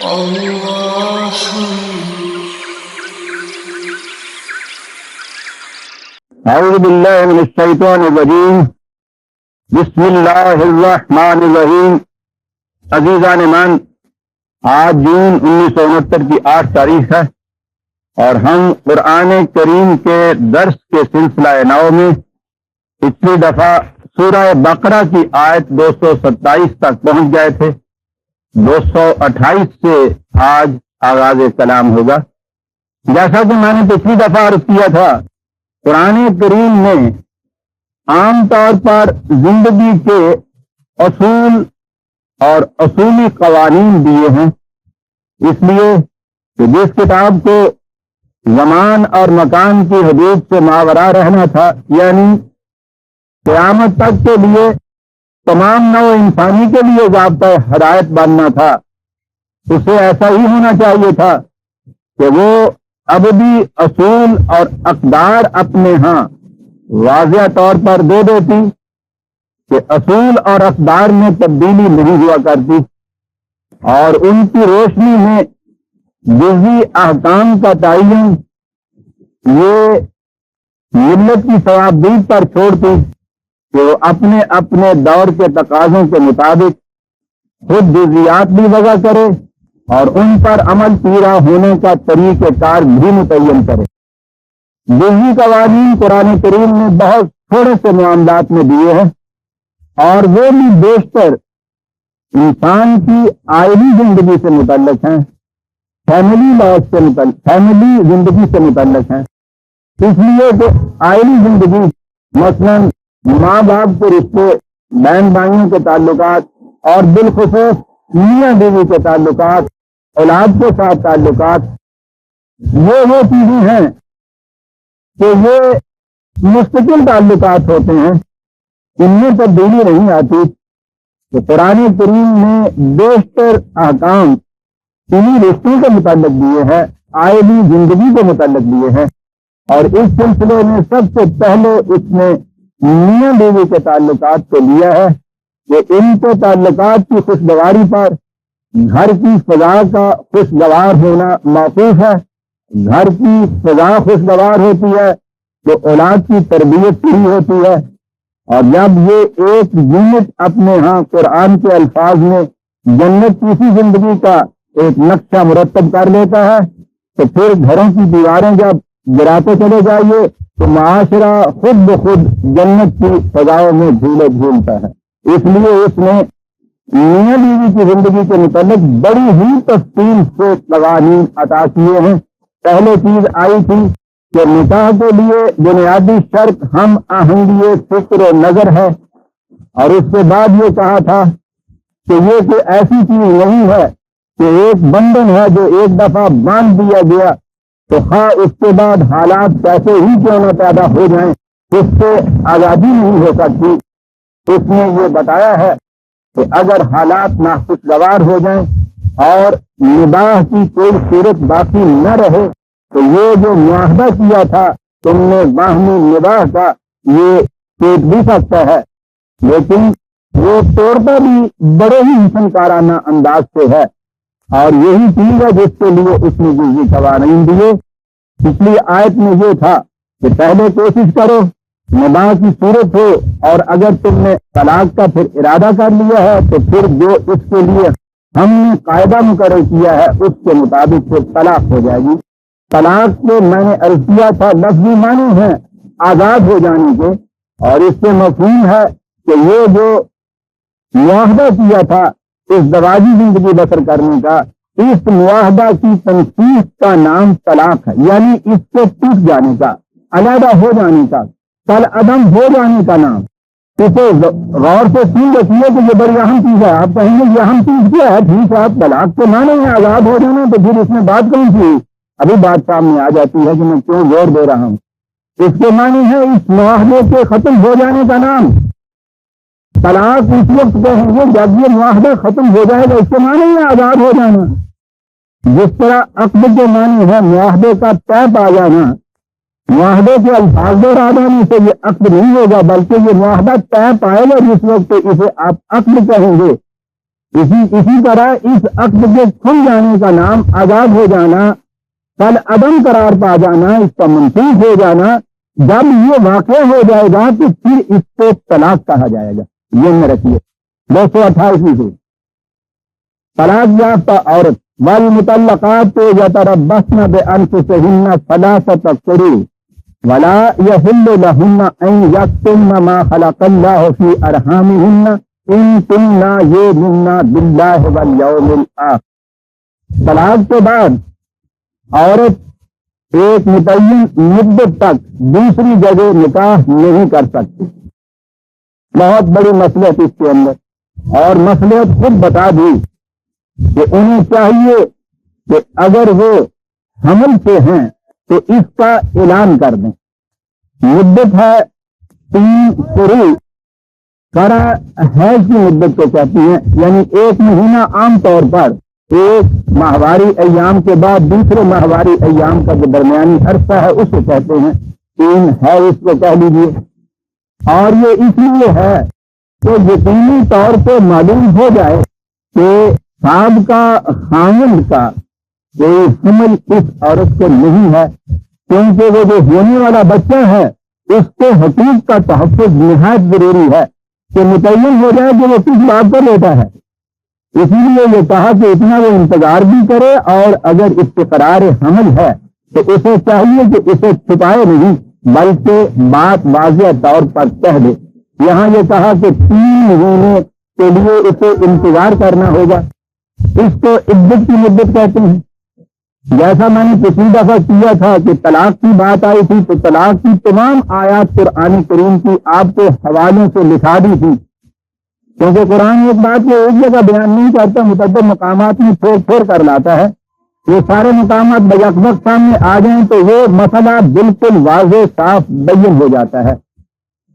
اعوذ باللہ من الشیطان الرجیم بسم اللہ الرحمن الرحیم. عزیزان من، آج جون 1969 کی 8 تاریخ ہے اور ہم قرآن کریم کے درس کے سلسلہ نو میں پچھلی دفعہ سورہ بقرہ کی آیت 227 تک پہنچ گئے تھے. 228 سے آج آغاز کلام ہوگا. جیسا کہ میں نے پچھلی دفعہ عرض کیا تھا، قرآن کریم میں عام طور پر زندگی کے اصول اور اصولی قوانین دیے ہیں، اس لیے کہ جس کتاب کو زمان اور مکان کی حدود سے ماورا رہنا تھا، یعنی قیامت تک کے لیے تمام نوع انسانی کے لیے ضابطۂ ہدایت بننا تھا، اسے ایسا ہی ہونا چاہیے تھا کہ وہ ابدی اصول اور اقدار اپنے ہاں واضح طور پر دے دیتی کہ اصول اور اقدار میں تبدیلی نہیں ہوا کرتی، اور ان کی روشنی میں جزوی احکام کا تعین یہ ملت کی ثوابدید پر چھوڑتی کہ وہ اپنے اپنے دور کے تقاضوں کے مطابق خود جزیات بھی وضع کرے اور ان پر عمل پیرا ہونے کا طریقہ کار بھی متعین کرے. جزوی قوانین قرآن کریم نے بہت تھوڑے سے معاملات میں دیے ہیں، اور وہ بھی بیشتر انسان کی آئلی زندگی سے متعلق ہیں، فیملی زندگی سے متعلق ہیں. اس لیے کہ آئلی زندگی مثلا ماں باپ کے رشتے، بہن بھائیوں کے تعلقات، اور بالخصوص میاں بیوی کے تعلقات، اولاد کے ساتھ تعلقات، وہ چیزیں ہیں کہ یہ مستقل تعلقات ہوتے ہیں، ان میں تبدیلی نہیں آتی. تو قرآن کریم نے بیشتر احکام انہی رشتوں کے متعلق دیے ہیں، آئلی زندگی کے متعلق دیے ہیں. اور اس سلسلے میں سب سے پہلے اس نے میاں بیوی کے تعلقات کو لیا ہے کہ ان کے تعلقات کی خوشگواری پر گھر کی فضا کا خوشگوار ہونا موقوف ہے. گھر کی فضا خوشگوار ہوتی ہے تو اولاد کی تربیت پوری ہوتی ہے، اور جب یہ ایک یونٹ اپنے ہاں قرآن کے الفاظ میں جنت کی زندگی کا ایک نقشہ مرتب کر لیتا ہے تو پھر گھروں کی دیواریں جب گراتے چلے جائیے تو معاشرہ خود بخود جنت کی فضاؤں میں جھولے جھولتا ہے. اس لیے اس نے میاں بیوی کی زندگی کے متعلق بڑی ہی تفصیل سے قوانین عطا کیے ہیں. پہلے چیز آئی تھی کہ نکاح کے لیے بنیادی شرط ہم آہنگی فکر و نظر ہے، اور اس کے بعد یہ کہا تھا کہ یہ کوئی ایسی چیز نہیں ہے کہ ایک بندھن ہے جو ایک دفعہ باندھ دیا گیا تو خواہ اس کے بعد حالات کیسے ہی کیوں نہ پیدا ہو جائیں اس سے آزادی نہیں ہو سکتی. اس نے یہ بتایا ہے کہ اگر حالات ناخوشگوار ہو جائیں اور نباہ کی کوئی صورت باقی نہ رہے تو یہ جو معاہدہ کیا تھا تم نے باہمی نباہ کا، یہ ٹوٹ بھی سکتا ہے، لیکن وہ توڑتا بھی بڑے ہی حسن کارانہ انداز سے ہے. اور یہی چیز ہے جس کے لیے اس نے جزوی قوانین دیے. پچھلی آیت میں یہ تھا کہ پہلے کوشش کرو نباہ کی صورت ہو، اور اگر تم نے طلاق کا پھر ارادہ کر لیا ہے تو پھر جو اس کے لیے ہم نے قاعدہ مقرر کیا ہے اس کے مطابق پھر طلاق ہو جائے گی. طلاق کے میں نے عرض کیا تھا لفظی معنی ہیں آزاد ہو جانے کے، اور اس سے مفہوم ہے کہ یہ جو معاہدہ کیا تھا اس زواجی زندگی بسر کرنے کا، اس معاہدہ کی تنفیذ کا نام طلاق ہے، یعنی اس سے ٹوٹ جانے کا، علیحدہ ہو جانے کا، کل عدم ہو جانے کا نام. اسے غور سے سن رکھیے کہ یہ بڑی اہم چیز ہے. آپ کہیں گے یہ اہم چیز کیا ہے؟ ٹھیک ہے، آپ طلاق کے معنی میں آزاد ہو جانا تو پھر اس میں بات کون سی؟ ابھی بات سامنے آ جاتی ہے کہ میں کیوں زور دے رہا ہوں. اس کے معنی ہے اس معاہدے کے ختم ہو جانے کا نام. طلاق اس وقت کہیں گے جب یہ معاہدہ ختم ہو جائے گا، اس کے معنی ہے آزاد ہو جانا. جس طرح عقد کے معنی ہے معاہدے کا طے پا جانا، معاہدے کے الفاظ دہرانے سے یہ عقد نہیں ہوگا بلکہ یہ معاہدہ طے پائے گا جس وقت اسے آپ عقد کہیں گے. اسی طرح اس عقد کے کھل جانے کا نام آزاد ہو جانا، کل عدم قرار پا جانا، اس کا منسوخ ہو جانا، جب یہ واقع ہو جائے گا تو پھر اس کو طلاق کہا جائے گا۔ یہ میں رکھیے 228 سے طلاق یافتہ عورت والمطلقات یتربصن بانفسهن ثلاثة قروء ولا يحل لهن ان يكتمن ما خلق الله في ارحامهن ان كن يؤمن بالله واليوم الاخر۔ طلاق کے بعد عورت ایک متعین مدت تک دوسری جگہ نکاح نہیں کر سکتی۔ بہت بڑی مصلحت اس کے اندر، اور مصلحت خود بتا دی کہ انہیں چاہیے کہ اگر وہ حمل سے ہیں تو اس کا اعلان کر دیں۔ مدت ہے 3 قروء، کرا حیض کی مدت کو کہتی ہیں، یعنی 1 مہینہ عام طور پر ایک ماہواری ایام کے بعد دوسرے ماہواری ایام کا جو درمیانی عرصہ ہے اسے کہتے ہیں 3 ہے، اس کو کہہ لیجیے۔ اور یہ اس لیے ہے کہ یقینی طور پہ معلوم ہو جائے کہ سابقہ خامند کا کوئی حمل اس عورت کو نہیں ہے، کیونکہ وہ جو ہونے والا بچہ ہے اس کے حقوق کا تحفظ نہایت ضروری ہے کہ متعین ہو جائے کہ وہ کس بات پر لیتا ہے۔ اسی لیے یہ کہا کہ اتنا وہ انتظار بھی کرے، اور اگر استقرار حمل ہے تو اسے چاہیے کہ اسے چھپائے نہیں بلکہ بات واضح طور پر کہہ دے۔ یہاں یہ کہا کہ 3 مہینے کے لیے اسے انتظار کرنا ہوگا، اس کو عدت کی مدت کہتے ہیں۔ جیسا میں نے پچھلی دفعہ کیا تھا کہ طلاق کی بات آئی تھی تو طلاق کی تمام آیات قرآن کریم کی آپ کو حوالوں سے لکھا دی تھی، کیونکہ قرآن ایک بات کو ایک جگہ بیان نہیں کرتا، متعدد مقامات میں پھیر پھیر کر لاتا ہے۔ یہ سارے مقامات بیک وقت سامنے آ جائیں تو وہ مسئلہ بالکل واضح صاف بین ہو جاتا ہے۔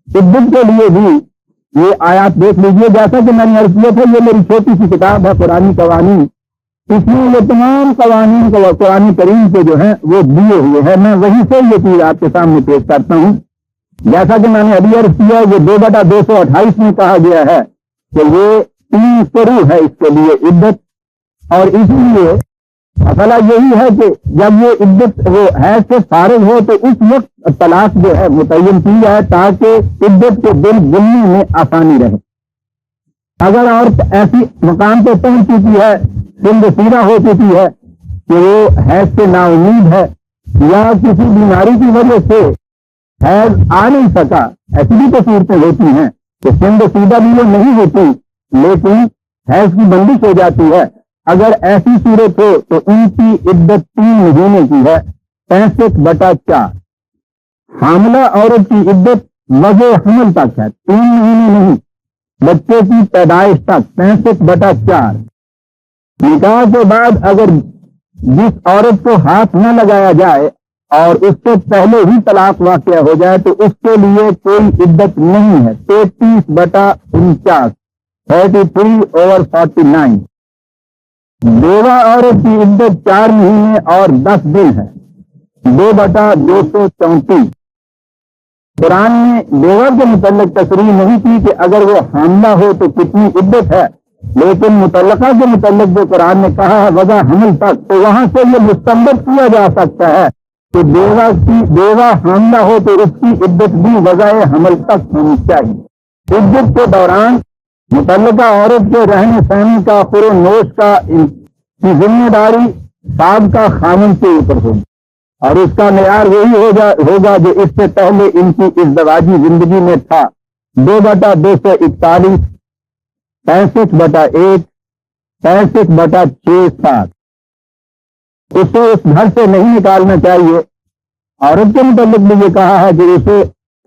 عدت کے لیے بھی یہ آیات دیکھ لیجئے، جیسا کہ میں نے عرض کیا تھا یہ میری چھوٹی سی کتاب ہے قرآنی قوانین، اس میں یہ تمام قوانین کو قرآن کریم کے جو ہیں وہ دیے ہوئے ہیں، میں وہیں سے یہ چیز آپ کے سامنے پیش کرتا ہوں۔ جیسا کہ میں نے ابھی عرض کیا یہ 2/228 میں کہا گیا ہے کہ یہ 3 قروء ہے اس کے لیے عدت، اور اس لیے مسئلہ یہی ہے کہ جب یہ عدت وہ حیض سے فارغ ہو تو اس وقت طلاق جو ہے متعین کی جائے تاکہ عدت کے دل گننے میں آسانی رہے۔ اگر عورت ایسی مقام پہ پہنچ چکی ہے، سند سیرہ ہو چکی ہے کہ وہ حیض سے نا امید ہے یا کسی بیماری کی وجہ سے حیض آ نہیں سکا، ایسی بھی تو صورتیں ہوتی ہیں کہ سند سیدہ بھی وہ نہیں ہوتی لیکن حیض کی بندش ہو جاتی ہے، اگر ایسی صورت ہو تو ان کی عدت 3 مہینے کی ہے 65/4۔ حاملہ عورت کی عدت وضع حمل تک ہے، 3 مہینے نہیں، بچے کی پیدائش تک 65/4۔ نکاح کے بعد اگر جس عورت کو ہاتھ نہ لگایا جائے اور اس سے پہلے ہی طلاق واقع ہو جائے تو اس کے لیے کوئی عدت نہیں ہے، 33/49، 33/49۔ بیوہ عورت کی عدت 4 مہینے اور 10 دن ہے، 2/234۔ قرآن نے بیوہ کے متعلق تصریح نہیں کی کہ اگر وہ حاملہ ہو تو کتنی عدت ہے، لیکن متعلقہ کے متعلق جو قرآن نے کہا ہے وضع حمل تک، تو وہاں سے یہ مستنبط کیا جا سکتا ہے کہ بیوہ حاملہ ہو تو اس کی عدت بھی وضع حمل تک ہونی چاہیے۔ عدت کے دوران متعلقہ عورت کے رہنے سہنے کا خور و نوش کا کی ذمہ داری سابقہ خامند کے اوپر ہوگی، اور اس کا معیار وہی ہوگا جو اس سے پہلے ان کی ازدواجی زندگی میں تھا، 2/241، 65/1، 65/67۔ اسے اس گھر سے نہیں نکالنا چاہیے۔ عورت کے متعلق بھی یہ کہا ہے کہ اسے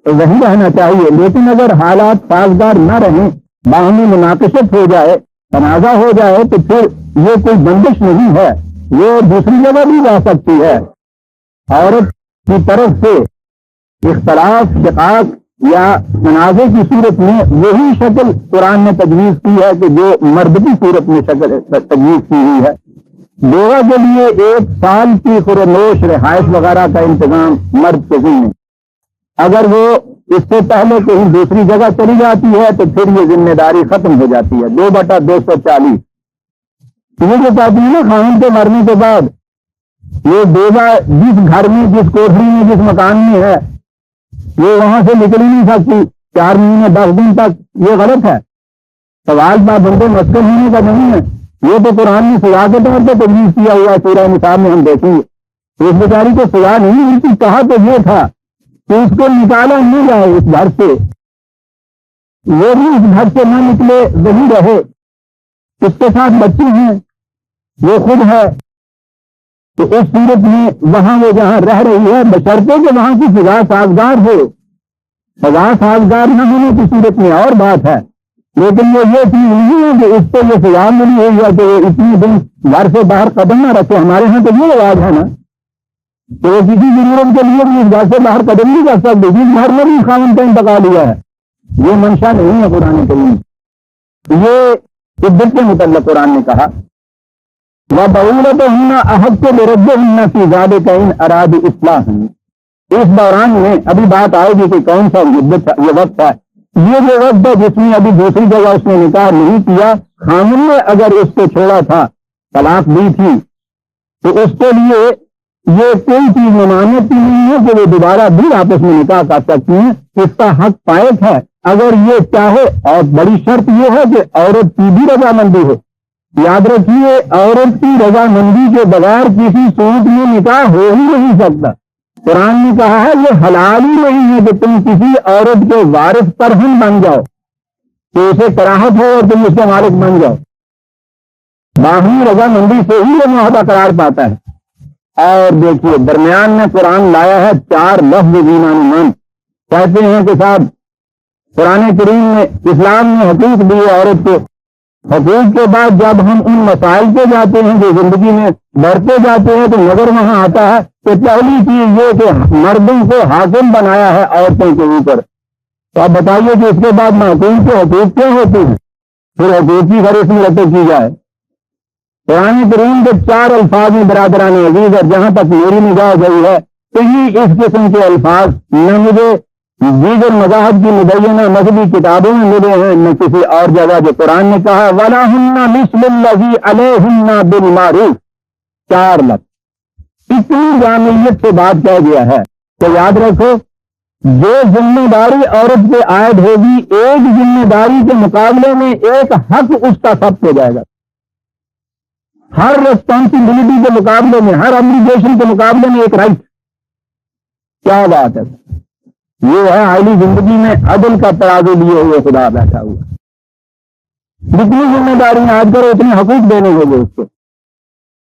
وہیں رہنا چاہیے، لیکن اگر حالات سازگار نہ رہیں، باہمی مناقشت ہو جائے، تنازع ہو جائے تو پھر یہ کوئی بندش نہیں ہے، وہ دوسری جگہ بھی جا سکتی ہے۔ عورت کی طرف سے اختلاف، شقاق یا تنازع کی صورت میں وہی شکل قرآن نے تجویز کی ہے کہ جو مرد کی صورت میں شکل تجویز کی ہوئی ہے۔ بیوہ کے لیے 1 سال کی خور و نوش، رہائش وغیرہ کا انتظام مرد کے ذمہ، اگر وہ اس سے پہلے کہیں دوسری جگہ چلی جاتی ہے تو پھر یہ ذمہ داری ختم ہو جاتی ہے، 2/240۔ یہ جو کہتی ہے نا خاوند کے مرنے کے بعد یہ بیوہ جس گھر میں جس کوٹری میں جس مکان میں ہے یہ وہاں سے نکل ہی نہیں سکتی 4 مہینے 10 دن تک، یہ غلط ہے۔ سوال پابندوں مسکن ہونے کا نہیں ہے، یہ تو قرآن نے سزا کے طور پہ تجویز کیا ہوا ہے، سورہ نساء میں ہم دیکھیں گے۔ اس بیچاری کو سزا نہیں ملتی، کہا تو یہ تھا کہ اس کو نکالا نہیں جائے اس گھر سے، وہ بھی اس گھر سے نہ نکلے، وہی رہے، اس کے ساتھ بچے ہیں، وہ خود ہے، تو اس صورت میں وہاں وہ جہاں رہ رہی ہے بشرطے کہ وہاں کی سزا سازگار ہو، سزا سازگار نہ ہونے کی صورت میں اور بات ہے، لیکن وہ یہ چیز نہیں ہے کہ اس کو یہ سزا ملی ہوئی ہے کہ وہ اتنے دن گھر سے باہر قدم نہ رکھے۔ ہمارے ہاں تو یہ رواج ہے نا کہ وہ کسی ضرورت کے لیے بھی اس گھر سے باہر قدم نہیں کر سکتے، جس گھر میں بھی خاوند کا انتقال ہوا ہے، یہ منشا نہیں ہے قرآن کریم۔ یہ عدت کے متعلق قرآن نے کہا وَبَعُولَتُهُنَّ أَحَقُّ بِرَدِّهِنَّ فِي ذَلِكَ إِنْ أَرَادُوا إِصْلَاحًا۔ اس دوران میں ابھی بات آئے گی کہ کون سا عدت یہ وقت ہے، یہ جو وقت ہے جس میں ابھی دوسری جگہ اس نے نکاح نہیں کیا، خامن نے اگر اس کو چھوڑا تھا، طلاق دی تھی، تو اس کے لیے یہ کوئی چیز ممانعت کی نہیں ہے کہ وہ دوبارہ بھی آپس میں نکاح کر سکتی ہیں، اس کا حق پائک ہے اگر یہ چاہے، اور بڑی شرط یہ ہے کہ عورت کی بھی رضامندی ہو۔ یاد رکھیے عورت کی رضامندی کے بغیر کسی صورت میں نکاح ہو ہی نہیں سکتا۔ قرآن نے کہا ہے یہ حلال ہی نہیں ہے کہ تم کسی عورت کے وارث پرہن بن جاؤ، کہ اسے کراہت ہو اور تم اس کے مالک بن جاؤ۔ باہمی رضامندی سے ہی یہ معاہدہ قرار پاتا ہے۔ اور دیکھیے درمیان میں قرآن لایا ہے 4 لفظ ایمان من، کہتے ہیں کہ صاحب قرآن کریم میں اسلام نے حقوق دیے عورت کو، حقوق کے بعد جب ہم ان مسائل پہ جاتے ہیں جو زندگی میں بڑھتے جاتے ہیں تو نظر وہاں آتا ہے کہ پہلی چیز یہ کہ مردوں کو حاکم بنایا ہے عورتوں کے اوپر۔ تو آپ بتائیے کہ اس کے بعد محکوم کے حقوق کیا ہوتے ہیں، پھر حقوق کی غرض میں رد کی جائے۔ قرآن کریم کے 4 الفاظ میں برادران عزیز ہے، جہاں تک میری نگاہ گئی ہے کہیں اس قسم کے الفاظ نہ مجھے دیگر مذاہب کی مبینہ مذہبی کتابوں میں ملے ہیں، نہ کسی اور جگہ جو قرآن نے کہا وَلَهُنَّ مِثْلُ الَّذِي عَلَيْهِنَّ بِالْمَعْرُوفِ، 4 لفظ اتنی جامعیت سے بات کہہ گیا ہے کہ یاد رکھو جو ذمہ داری عورت پہ عائد ہوگی ایک ذمہ داری کے مقابلے میں ایک حق اس کا ثبت ہو جائے گا، ہر ریسپانسبلٹی کے مقابلے میں، ہر ابلیگیشن کے مقابلے میں ایک رائٹ۔ کیا بات ہے، یہ ہے عائلی زندگی میں عدل کا ترازو لیے ہوئے خدا بیٹھا ہوا۔ جتنی ذمہ داریاں عائد کرو اتنے حقوق دینے ہوگے اس کو،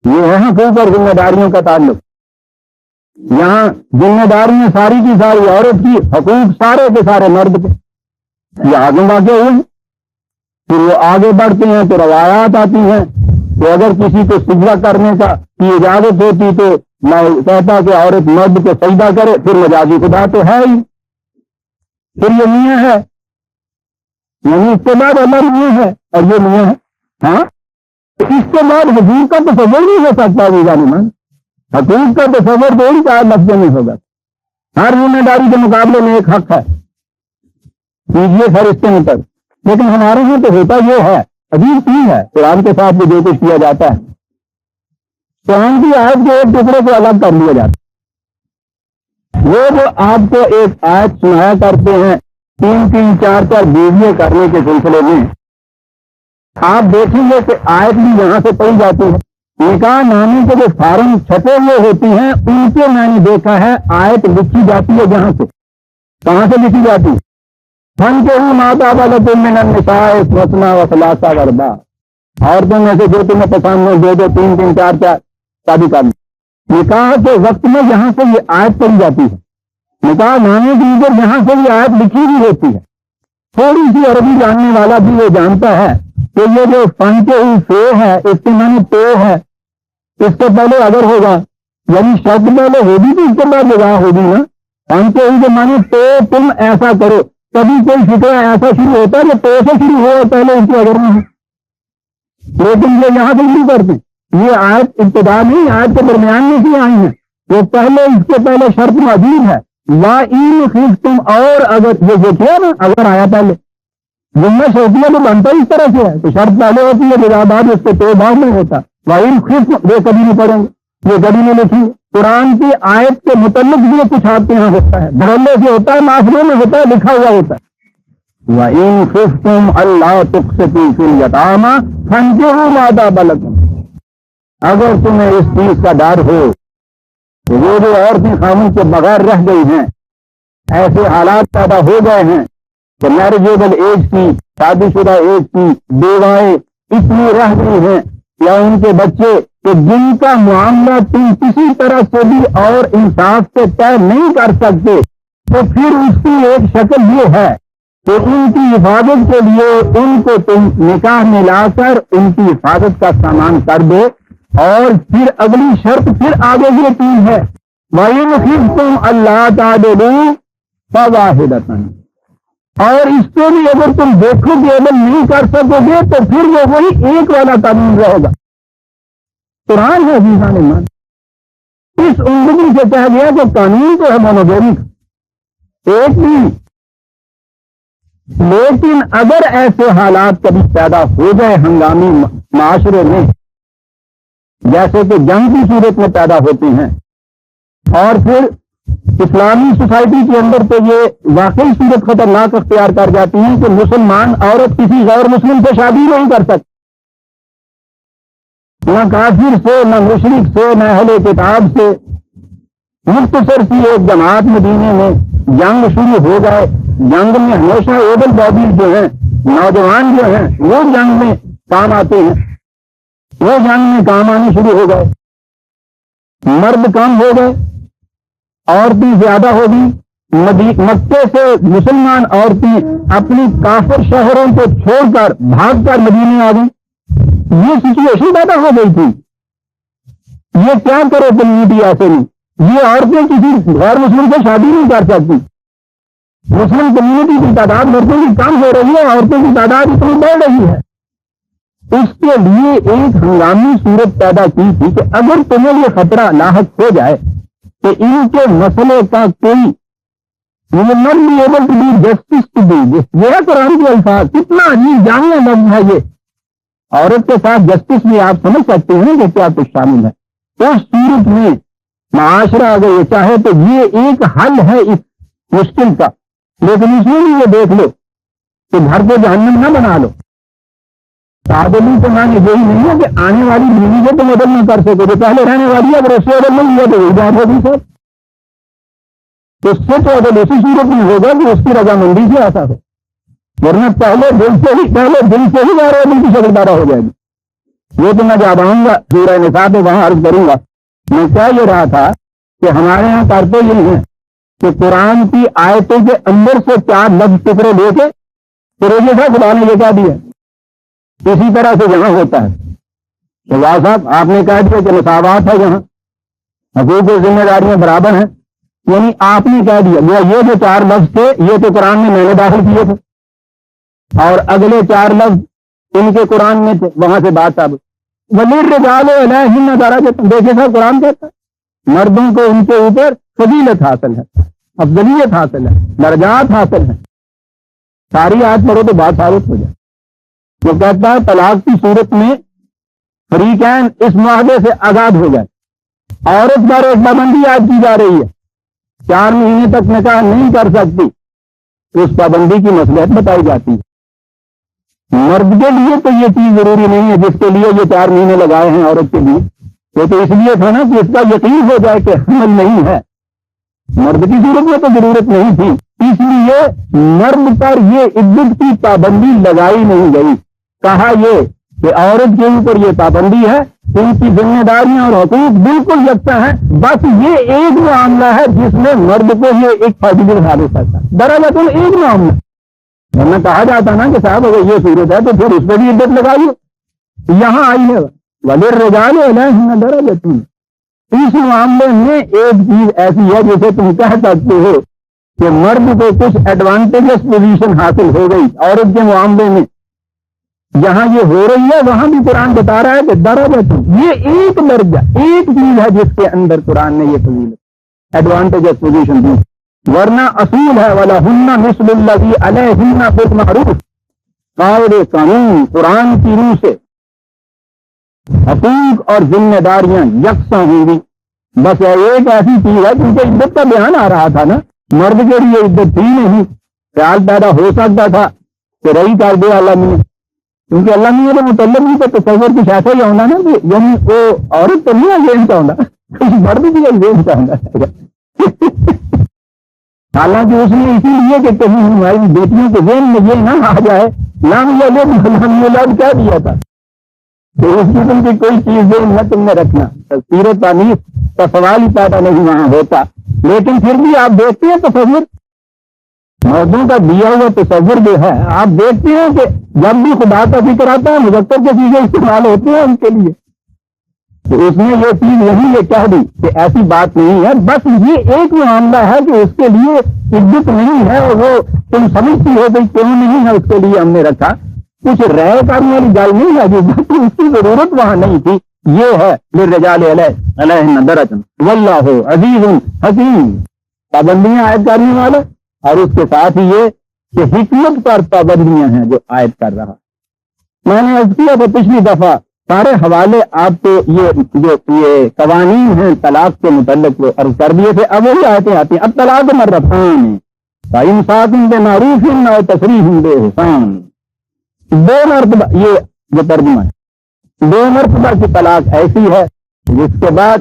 یہ ہے حقوق اور ذمہ داریوں کا تعلق۔ یہاں ذمہ داریاں ساری کی ساری عورت کی، حقوق سارے کے سارے مرد کے، یہ آگے واقع ہوئے ہیں۔ پھر وہ آگے بڑھتے ہیں تو روایات آتی ہیں کہ اگر کسی کو سجدہ کرنے کی اجازت ہوتی تو میں کہتا کہ عورت مرد کو سجدہ کرے، پھر مجازی خدا تو ہے ہی، پھر یہ میاں ہے، یعنی اس کے بعد اللہ میاں ہے اور یہ میاں ہے۔ ہاں اس کے بعد حقوق کا تصور نہیں ہو سکتا، ظالمان حقوق کا تصور تھوڑی 4 لفظوں میں ہوگا۔ ہر ذمہ داری کے مقابلے میں ایک حق ہے، کیجیے سر اس کے مطابق۔ لیکن ہمارے یہاں تو ہوتا یہ ہے، عجیب چیز ہے، قرآن کے ساتھ بھی جو کچھ کیا جاتا ہے، قرآن کی آیت کے ایک ٹکڑے کو الگ کر لیا جاتا ہے۔ وہ جو آپ کو ایک آیت سنایا کرتے ہیں 3 4 بیویاں کرنے کے سلسلے میں، آپ دیکھیں گے کہ آیت بھی یہاں سے پڑھی جاتی ہے۔ نکاح نامے کے جو فارم چھپے ہوئے ہوتے ہیں ان کے میں نے دیکھا ہے آیت لکھی جاتی ہے جہاں سے، کہاں سے لکھی جاتی ہے؟ فَانكِحُوا مَا طَابَ لَكُم مِّنَ النِّسَاءِ مَثْنَىٰ وَثُلَاثَ وَرُبَاعَ، عورتوں میں سے جو تمہیں پسند ہو 2 2 3 3 4 4 شادی کر لیں۔ نکاح کے وقت میں یہاں سے یہ آیت پڑھی جاتی ہے، نکاح نامے کے اوپر یہاں سے یہ آیت لکھی بھی ہوتی ہے۔ تھوڑی سی عربی جاننے والا بھی وہ جانتا ہے کہ یہ جو فَانكِحُوا فے ہے اس کے معنی تو ہے، اس کے پہلے اگر ہوگا یعنی شرط پہلے ہوگی تو اس کے بعد نکاح ہوگی نا۔ فَانكِحُوا کے معنی تو تم ایسا کرو، کبھی کوئی فکر ایسا شروع ہوتا ہے کہ تو سے شروع ہو پہلے اس کو اگر نہ ہو، لیکن یہ یہاں سے شروع کرتے ہیں۔ یہ آیت ابتدا نہیں، آیت کے درمیان میں ہی آئی ہیں، وہ پہلے اس کے پہلے شرط موجود ہے وَإِنْ خِفْتُمْ، اور اگر یہ دیکھیے نا اگر آیا پہلے ذمہ شرطیہ تو بنتا اس طرح سے ہے تو شرط پہلے ہوتی ہے جزا بعد اس کے تو بعد نہیں ہوتا وہی خصم یہ کبھی نہیں پڑھیں گے یہ کبھی نہیں لکھی قرآن کی آیت کے متعلق بھی کچھ آپ کے یہاں ہوتا ہے بھرلے سے ہوتا ہے معاشرے میں ہوتا ہے لکھا ہوا ہوتا ہے وَإِن خِفْتُمْ أَلَّا تُقْسِطُوا فِي الْيَتَامَىٰ فَانكِحُوا مَا طَابَ لَكُمْ اگر تمہیں اس چیز کا ڈر ہو تو وہ جو عورتیں خامن کے بغیر رہ گئی ہیں ایسے حالات پیدا ہو گئے ہیں کہ میرجیبل ایج کی شادی شدہ ایج کی بیوائیں اتنی رہ گئی ہیں یا ان کے بچے کہ جن کا معاملہ تم کسی طرح سے بھی اور انصاف سے طے نہیں کر سکتے تو پھر اس کی ایک شکل یہ ہے کہ ان کی حفاظت کے لیے ان کو تم نکاح میں لا کر ان کی حفاظت کا سامان کر دے اور پھر اگلی شرط پھر آگے یہ چیز ہے وَإِنْ خِفْتُمْ أَلَّا تَعْدِلُوا فَوَاحِدَةً اور اس کو بھی اگر تم دیکھو گے عمل نہیں کر سکو گے تو پھر وہ وہی ایک والا قانون رہے گا قرآن ہے عزیزان ایمان اس عمدگی سے کہا گیا کہ قانون تو ہے مونوگیمک ایک بھی لیکن اگر ایسے حالات کبھی پیدا ہو گئے ہنگامی معاشرے میں جیسے کہ جنگ کی صورت میں پیدا ہوتے ہیں اور پھر اسلامی سوسائٹی کے اندر تو یہ واقعی صورت خطرناک اختیار کر جاتی ہیں کہ مسلمان عورت کسی غیر مسلم سے شادی نہیں کر سکتی نہ کافر سے نہ مشرک سے نہ اہل کتاب سے مختصر سی ایک جماعت مدینے میں جنگ شروع ہو گئے جنگ میں ہمیشہ ایبل بادیز جو ہیں نوجوان جو ہیں وہ جنگ میں کام آتے ہیں وہ جنگ میں کام آنے شروع ہو گئے مرد کم ہو گئے عورتیں زیادہ ہوگی مکے سے مسلمان عورتیں اپنی کافر شہروں کو چھوڑ کر بھاگ کر مدینے آ گئی یہ سچویشن پیدا ہو گئی تھی یہ کیا کرے کمیونٹی ایسے نہیں یہ عورتیں کسی غیر مسلم سے شادی نہیں کر سکتی مسلم کمیونٹی کی تعداد مردوں کی کم ہو رہی ہے عورتوں کی تعداد اتنی بڑھ رہی ہے اس کے لیے ایک ہنگامی صورت پیدا کی تھی کہ اگر تمہیں یہ خطرہ لاحق ہو جائے کہ ان کے مسئلے کا کوئی جسٹس ٹو ڈو یہ قرآن کے الفاظ کتنا عجیب جامع لفظ ہے یہ عورت کے ساتھ جسٹس بھی آپ سمجھ سکتے ہیں کہ کیا کچھ شامل ہے اس صورت میں معاشرہ اگر یہ چاہے تو یہ ایک حل ہے اس مشکل کا لیکن اس میں بھی یہ دیکھ لو کہ گھر کو جہنم نہ بنا لو تعدلی تو معنی یہی نہیں ہے کہ آنے والی بیوی کو تم عدل نہ کر سکو جو پہلے رہنے والی ہے اگر اس سے عدل نہیں ہوا تو وہی بات ہوگی سر اس سے تو عدل اسی صورت میں ہوگا کہ اس کی رضامندی سے ایسا ہو ورنہ پہلے دل سے ہی غیر عدل کی شکل پیدا ہو جائے گی یہ تو میں جب آؤں گا سورہ نساء پہ وہاں عرض کروں گا میں کیا یہ رہا تھا کہ ہمارے یہاں کرتے یہ ہیں کہ قرآن کی آیتوں کے اندر سے 4 لفظ ٹکڑے لے کے پھر یہ تھا خدا نے یہ کہہ دیا اسی طرح سے یہاں ہوتا ہے شہباز صاحب آپ نے کہہ دیا کہ مساوات ہے یہاں حقوق و ذمہ داریاں برابر ہیں یعنی آپ نے کہہ دیا یہ جو 4 لفظ تھے یہ تو قرآن میں نے داخل کیے تھے اور اگلے 4 لفظ ان کے قرآن میں تھے وہاں سے بات اب وَلِلرِّجَالِ عَلَيْهِنَّ دَرَجَةٌ دیکھیں صاحب قرآن کہتا ہے مردوں کو ان کے اوپر فضیلت حاصل ہے افضلیت حاصل ہے درجات حاصل ہیں ساری آیت پڑھو تو بات ثابت ہو جائے وہ کہتا ہے طلاق کی صورت میں فریقین اس معاہدے سے آزاد ہو جائے عورت پر ایک پابندی عائد کی جا رہی ہے 4 مہینے تک نکاح نہیں کر سکتی اس پابندی کی مصلحت بتائی جاتی ہے مرد کے لیے تو یہ چیز ضروری نہیں ہے جس کے لیے یہ 4 مہینے لگائے ہیں عورت کے لیے وہ تو اس لیے تھا نا کہ اس کا یقین ہو جائے کہ حمل نہیں ہے مرد کی صورت میں تو ضرورت نہیں تھی اس لیے مرد پر یہ عدت کی پابندی لگائی نہیں گئی کہا یہ کہ عورت کے اوپر یہ پابندی ہے ان کی ذمہ داریاں اور حقوق بالکل یکساں ہیں بس یہ ایک معاملہ ہے جس میں مرد کو یہ ایک فضیلت حاصل کرتا ہے دراصل ایک معاملہ ورنہ کہا جاتا نا کہ صاحب اگر یہ صورت ہے تو پھر اس پہ بھی عدت لگائیے یہاں آئی ہے وَلِلرِّجَالِ عَلَيْهِنَّ دَرَجَةٌ اس معاملے میں ایک چیز ایسی ہے جسے تم کہہ سکتے ہو کہ مرد کو کچھ ایڈوانٹیجس پوزیشن حاصل ہو گئی عورت کے معاملے میں جہاں یہ ہو رہی ہے وہاں بھی قرآن بتا رہا ہے کہ درجہ یہ ایک درجہ ایک چیز ہے جس کے اندر قرآن نے یہ فضیلت ایڈوانٹیجس پوزیشن دی ورنہ اصول ہے وَلَهُنَّ مِثْلُ الَّذِي عَلَيْهِنَّ بِالْمَعْرُوفِ قاعدے قانون قرآن کی روح سے حقوق اور ذمہ داریاں یکساں ہوں گی. بس ایک ایسی چیز ہے کیونکہ عدت کا بیان آ رہا تھا نا, مرد کے لیے عدت تھی نہیں, خیال پیدا ہو سکتا تھا کہ رہی کر دے اللہ نے, کیونکہ اللہ نے میرے متعلق بھی تو تصور کچھ ایسا ہی ہونا نا کہ یعنی وہ عورت تو نہیں ذہن کا ہونا, مرد بھی ذہن کا ہونا. حالانکہ اس نے اسی لیے کہ کہیں ہماری بیٹیوں کے ذہن میں یہ نہ آ جائے لام کیا دیا تھا کہ اس قسم کی کوئی چیز ذہن میں تم نے رکھنا, تفسیر و تانیث کا سوال ہی پیدا نہیں وہاں ہوتا. لیکن پھر بھی آپ دیکھتے ہیں تصور, مردوں کا دیا ہوا تصور جو ہے, آپ دیکھتے ہیں کہ جب بھی خدا کا ذکر آتا ہے مذکر کے چیزیں استعمال ہوتے ہیں ان کے لیے. تو اس نے یہ چیز نہیں یہ کہہ دی کہ ایسی بات نہیں ہے, بس یہ ایک معاملہ ہے کہ اس کے لیے عزت نہیں ہے, اور وہ تم سمجھتی ہو کہ کیوں نہیں ہے, اس کے لیے ہم نے رکھا. کچھ رائے کرنے والی گل نہیں ہے, جس اس کی ضرورت وہاں نہیں تھی. یہ ہے للرجال علیہن درجۃ واللہ عزیز حکیم, پابندیاں عائد کرنے والا, اور اس کے ساتھ ہی یہ کہ حکمت پر پابندیاں ہیں جو عائد کر رہا. میں نے عرض کیا تو پچھلی دفعہ سارے حوالے آپ کو یہ قوانین ہیں طلاق کے متعلق وہ عرض کر دیے تھے. اب وہی آیتیں آتی ہیں. اب طلاق مرتان فإمساک بمعروف او تسریح بإحسان, 2 مرتبہ یہ جو ترجمہ ہے, 2 مرتبہ کی طلاق ایسی ہے جس کے بعد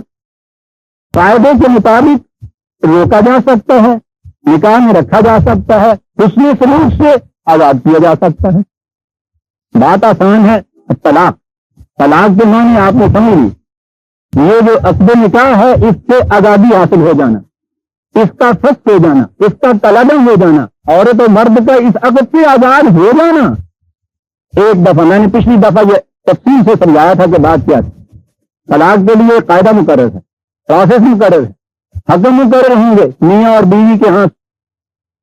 قاعدے کے مطابق روکا جا سکتا ہے, نکاح میں رکھا جا سکتا ہے, حسن سلوک سے آزاد کیا جا سکتا ہے. بات آسان ہے. طلاق کے معنی آپ نے سمجھ لی. یہ جو عقد نکاح ہے اس سے آزادی حاصل ہو جانا, اس کا فسخ ہو جانا, اس کا تلادم ہو جانا, عورت و مرد کا اس عقد سے آزاد ہو جانا. ایک دفعہ میں نے پچھلی دفعہ یہ تفصیل سے سمجھایا تھا کہ بات کیا تھی. طلاق کے لیے قاعدہ مقرر ہے, پروسیس مقرر ہے, حکم مقرر ہوں گے میاں اور بیوی کے ہاتھ,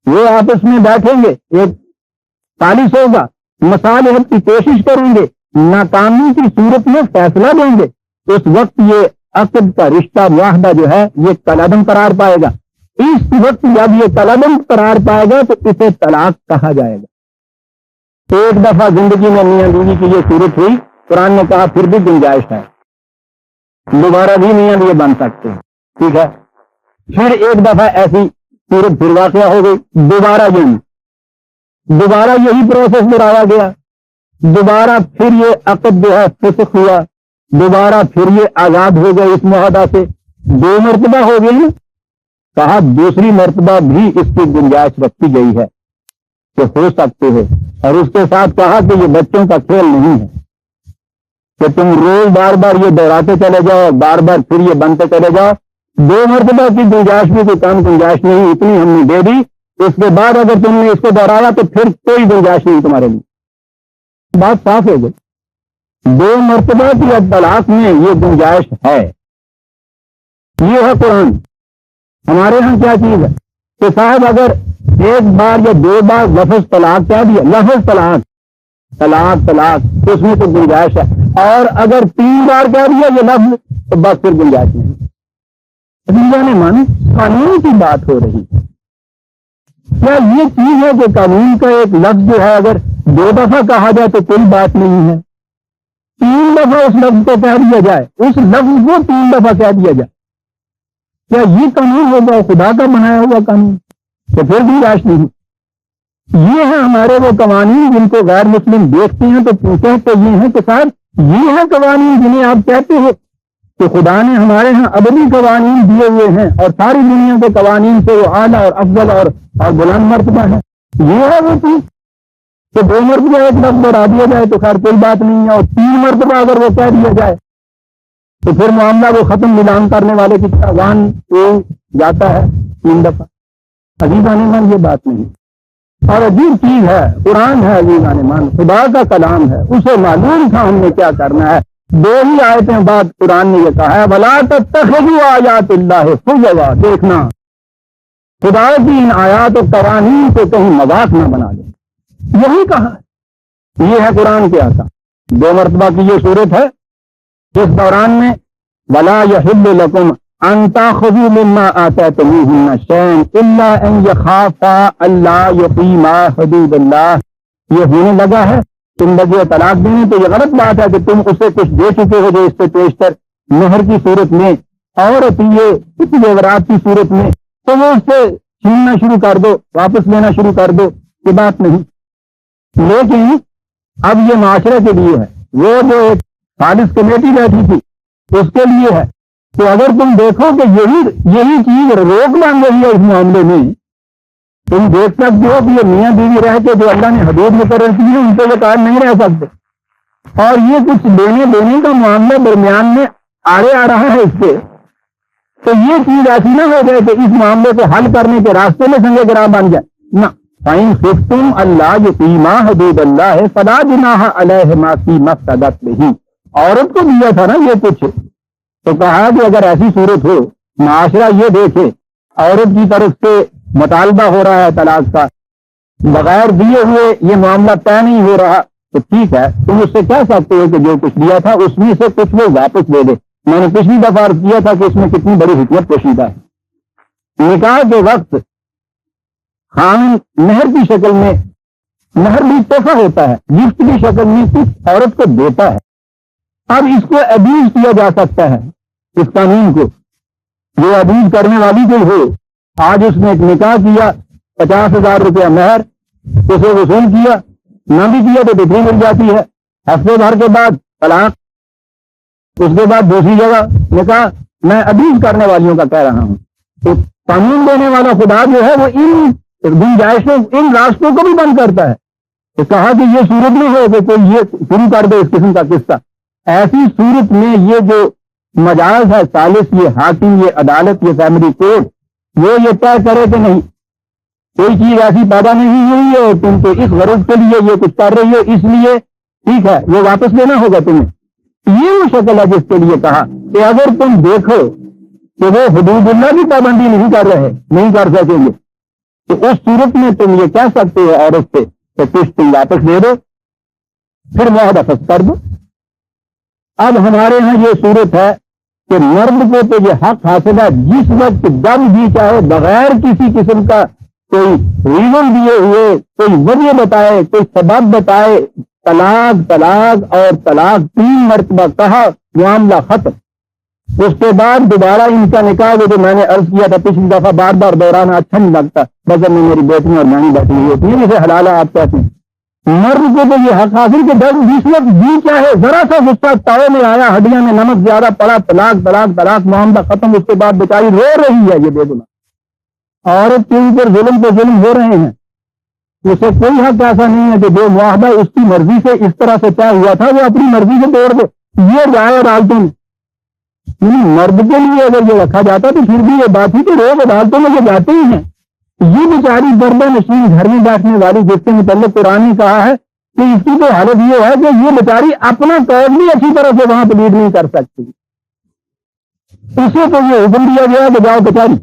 وہ آپس میں بیٹھیں گے, ایک ثالث ہوگا, مصالحت کی کوشش کریں گے, ناکامی کی صورت میں فیصلہ دیں گے. اس وقت یہ عقد کا رشتہ معاہدہ جو ہے یہ تلادم قرار پائے گا. اس وقت جب یہ تلادم قرار پائے گا تو اسے طلاق کہا جائے گا. ایک دفعہ زندگی میں میاں بیوی کی یہ صورت ہوئی, قرآن نے کہا پھر بھی گنجائش ہے, دوبارہ بھی میاں بیوی بن سکتے ہیں, ٹھیک ہے. پھر ایک دفعہ ایسی صورت پھر واقعہ ہو گئی, دوبارہ یہی پروسیس دہرایا گیا, دوبارہ پھر یہ عقد جو ہے فسخ ہوا, دوبارہ پھر یہ آزاد ہو گئے اس معاہدہ سے. 2 مرتبہ ہو گئی نا, کہا دوسری مرتبہ بھی اس کی گنجائش رکھی گئی ہے کہ ہو سکتے ہیں, اور اس کے ساتھ کہا کہ یہ بچوں کا کھیل نہیں ہے کہ تم روز بار بار یہ دوہراتے چلے جاؤ, بار بار پھر یہ بنتے چلے جاؤ. 2 مرتبہ کی گنجائش میں کوئی کم گنجائش نہیں, اتنی ہم نے دے دی. اس کے بعد اگر تم نے اس کو دوہرایا تو پھر کوئی گنجائش نہیں تمہارے لیے. بات صاف ہو گئی. 2 مرتبہ کی طلاق میں یہ گنجائش ہے. یہ ہے قرآن. ہمارے ہاں کیا چیز ہے کہ صاحب اگر ایک بار یا 2 بار لفظ طلاق کہہ دیا, لفظ طلاق اس میں تو گنجائش ہے, اور اگر 3 بار کہہ دیا یہ لفظ تو بس پھر گنجائش نہیں. نے مانی قانون کی بات ہو رہی ہے. کیا یہ چیز ہے کہ قانون کا ایک لفظ جو ہے اگر 2 دفعہ کہا جائے تو کوئی بات نہیں ہے, 3 دفعہ اس لفظ کو کہہ دیا جائے, اس لفظ کو 3 دفعہ کہہ دیا جائے, کیا یہ قانون ہوگا خدا کا بنایا ہوا قانون؟ تو پھر بھی راش نہیں. یہ ہیں ہمارے وہ قوانین جن کو غیر مسلم دیکھتے ہیں تو پوچھتے تو یہ ہیں کہ صاحب یہ ہیں قوانین جنہیں آپ کہتے ہیں کہ خدا نے ہمارے ہاں ابدی قوانین دیے ہوئے ہیں, اور ساری دنیا کے قوانین سے وہ اعلیٰ اور افضل اور بلند مرتبہ ہے. یہ ہے وہ چیز کہ 2 مرتبہ ایک لفظ دوہرا دیا جائے تو خیر کوئی بات نہیں ہے, اور 3 مرتبہ اگر وہ کہہ دیا جائے تو پھر معاملہ وہ ختم ملان کرنے والے کی طرح وان جاتا ہے 3 دفعہ. عزیزان مان یہ بات نہیں, اور عجیب چیز ہے, قرآن ہے عزیزان مان, خدا کا کلام ہے, اسے معلوم تھا ہم نے کیا کرنا ہے. 2 ہی آیتیں بعد قرآن نے یہ کہا ہے وَلَا تَتَّخِذُوا آیَاتِ اللَّهِ حُجَّةً, دیکھنا خدا کی ان آیات و قوانین کو کہیں مذاق نہ بنا دیں. یہی کہا, یہ ہے قرآن کے آتا. 2 مرتبہ کی یہ صورت ہے. اس دوران میں وَلَا يَحِلُّ لَكُمْ أَن تَأْخُذُوا مِمَّا آتَيْتُمُوهُنَّ شَيْئًا إِلَّا أَن يَخَافَا أَلَّا يُقِيمَا حُدُودَ اللَّهِ یہ ہونے لگا ہے، تم لگے طلاق دینے، تو یہ غلط بات ہے کہ تم اسے کچھ دے چکے ہو جو اس سے پیشتر مہر کی صورت میں اور کچھ زیورات کی صورت میں، تو وہ اس سے چھیننا شروع کر دو، واپس لینا شروع کر دو، یہ بات نہیں۔ لیکن اب یہ معاشرے کے لیے ہے، وہ جو ایک خالص کمیٹی بیٹھی تھی اس کے لیے ہے۔ تو اگر تم دیکھو کہ یہی چیز روک بن رہی ہے اس معاملے میں، تم دیکھ سکتے ہو کہ یہ میاں بیوی رہ کے جو اللہ نے حدود مقرر کی ہے ان پہ یہ قائم نہیں رہ سکتے، اور یہ کچھ لینے دینے کا معاملہ درمیان میں آڑے آ رہا ہے اس سے، تو یہ چیز ایسی نہ ہو جائے کہ اس معاملے کو حل کرنے کے راستے میں سنگ گراں بن جائے نہ۔ فَإِنْ خِفْتُمْ أَلَّا يُقِيمَا حُدُودَ اللَّهِ فَلَا جُنَاحَ عَلَيْهِمَا فِيمَا افْتَدَتْ بِهِ۔ عورت کو دیا تھا نا یہ کچھ، تو کہا کہ اگر ایسی صورت ہو، معاشرہ یہ دیکھے عورت کی طرف سے مطالبہ ہو رہا ہے طلاق کا، بغیر دیے ہوئے یہ معاملہ طے نہیں ہو رہا، تو ٹھیک ہے، تم اس سے کہہ سکتے ہو کہ جو کچھ دیا تھا اس میں سے کچھ وہ واپس دے دے۔ میں نے پچھلی دفعہ عرض کیا تھا کہ اس میں کتنی بڑی حکمت پوشیدہ ہے۔ نکاح کے وقت خامن مہر کی شکل میں، مہر بھی تحفہ ہوتا ہے، گفٹ کی شکل میں کچھ عورت کو دیتا ہے۔ اب اس کو ابیوز کیا جا سکتا ہے، اس قانون کو، جو ابیوز کرنے والی کوئی ہو، آج اس نے ایک نکاح کیا، 50,000 روپیہ مہر، اسے وصول کیا، نہ بھی کیا تو ڈگری مل جاتی ہے، ہفتے بھر کے بعد طلاق، اس کے بعد دوسری جگہ نکاح۔ میں ابیوز کرنے والیوں کا کہہ رہا ہوں، تو قانون دینے والا خدا جو ہے وہ ان گنجائشوں، ان راستوں کو بھی بند کرتا ہے۔ تو کہا کہ یہ صورت نہیں ہو کہ کوئی یہ شروع کر دے اس قسم کا قصہ۔ ایسی صورت میں یہ جو مجاز ہے، ثالث، یہ حاکم، یہ عدالت، یہ فیملی کورٹ، وہ یہ طے کرے کہ نہیں، کوئی چیز ایسی پیدا نہیں ہوئی ہے اور تم تو اس غرض کے لیے یہ کچھ کر رہی ہو، اس لیے ٹھیک ہے وہ واپس لینا ہوگا تمہیں۔ یہ وہ شکل ہے جس کے لیے کہا کہ اگر تم دیکھو کہ وہ حدود اللہ کی پابندی نہیں کر رہے، نہیں کر سکیں گے، تو اس صورت میں تم یہ کہہ سکتے ہو عورت سے کہ کچھ تم واپس دے دو، پھر معاہدہ فسخ کر دو۔ اب ہمارے ہاں یہ صورت ہے کہ مرد کو تو یہ حق حاصل ہے جس وقت جب بھی چاہے، بغیر کسی قسم کا کوئی ریزن دیے ہوئے، کوئی وجہ بتائے، کوئی سبب بتائے، طلاق طلاق اور طلاق 3 مرتبہ کہا، معاملہ ختم۔ اس کے بعد دوبارہ ان کا نکاح، جو میں نے عرض کیا تھا پچھلی دفعہ، بار بار دہرانا اچھا نہیں لگتا، بغل میں میری بیٹیاں اور نانی بیٹھی ہوئی ہوتی ہیں، جسے حلالہ آپ کہتے ہیں۔ مرد کو تو یہ حق حاصل کہ جس وقت بھی چاہے، ذرا سا غصہ تاؤ میں آیا، ہڈیاں میں نمک زیادہ پڑا، طلاق طلاق طلاق، معاملہ ختم۔ اس کے بعد بیچاری رو رہی ہے، یہ بے گناہ عورت کے اوپر ظلم پہ ظلم ہو رہے ہیں، اسے کوئی حق ایسا نہیں ہے کہ جو معاہدہ اس کی مرضی سے اس طرح سے طے ہوا تھا وہ اپنی مرضی سے توڑ دے۔ یہ رائے عدالتوں میں مرد کے لیے اگر یہ رکھا جاتا تو پھر بھی یہ بات ہی کہ روز عدالتوں میں یہ جاتے ہی ہیں۔ یہ بیچاری پردہ نشین گھر میں بیٹھنے والی، جس کے متعلق قرآن نے کہا ہے کہ اس کی تو حالت یہ ہے کہ یہ بیچاری اپنا قید بھی اچھی طرح سے وہاں پلیٹ نہیں کر سکتی، اسے تو یہ حکم دیا گیا کہ جاؤ بیچاری،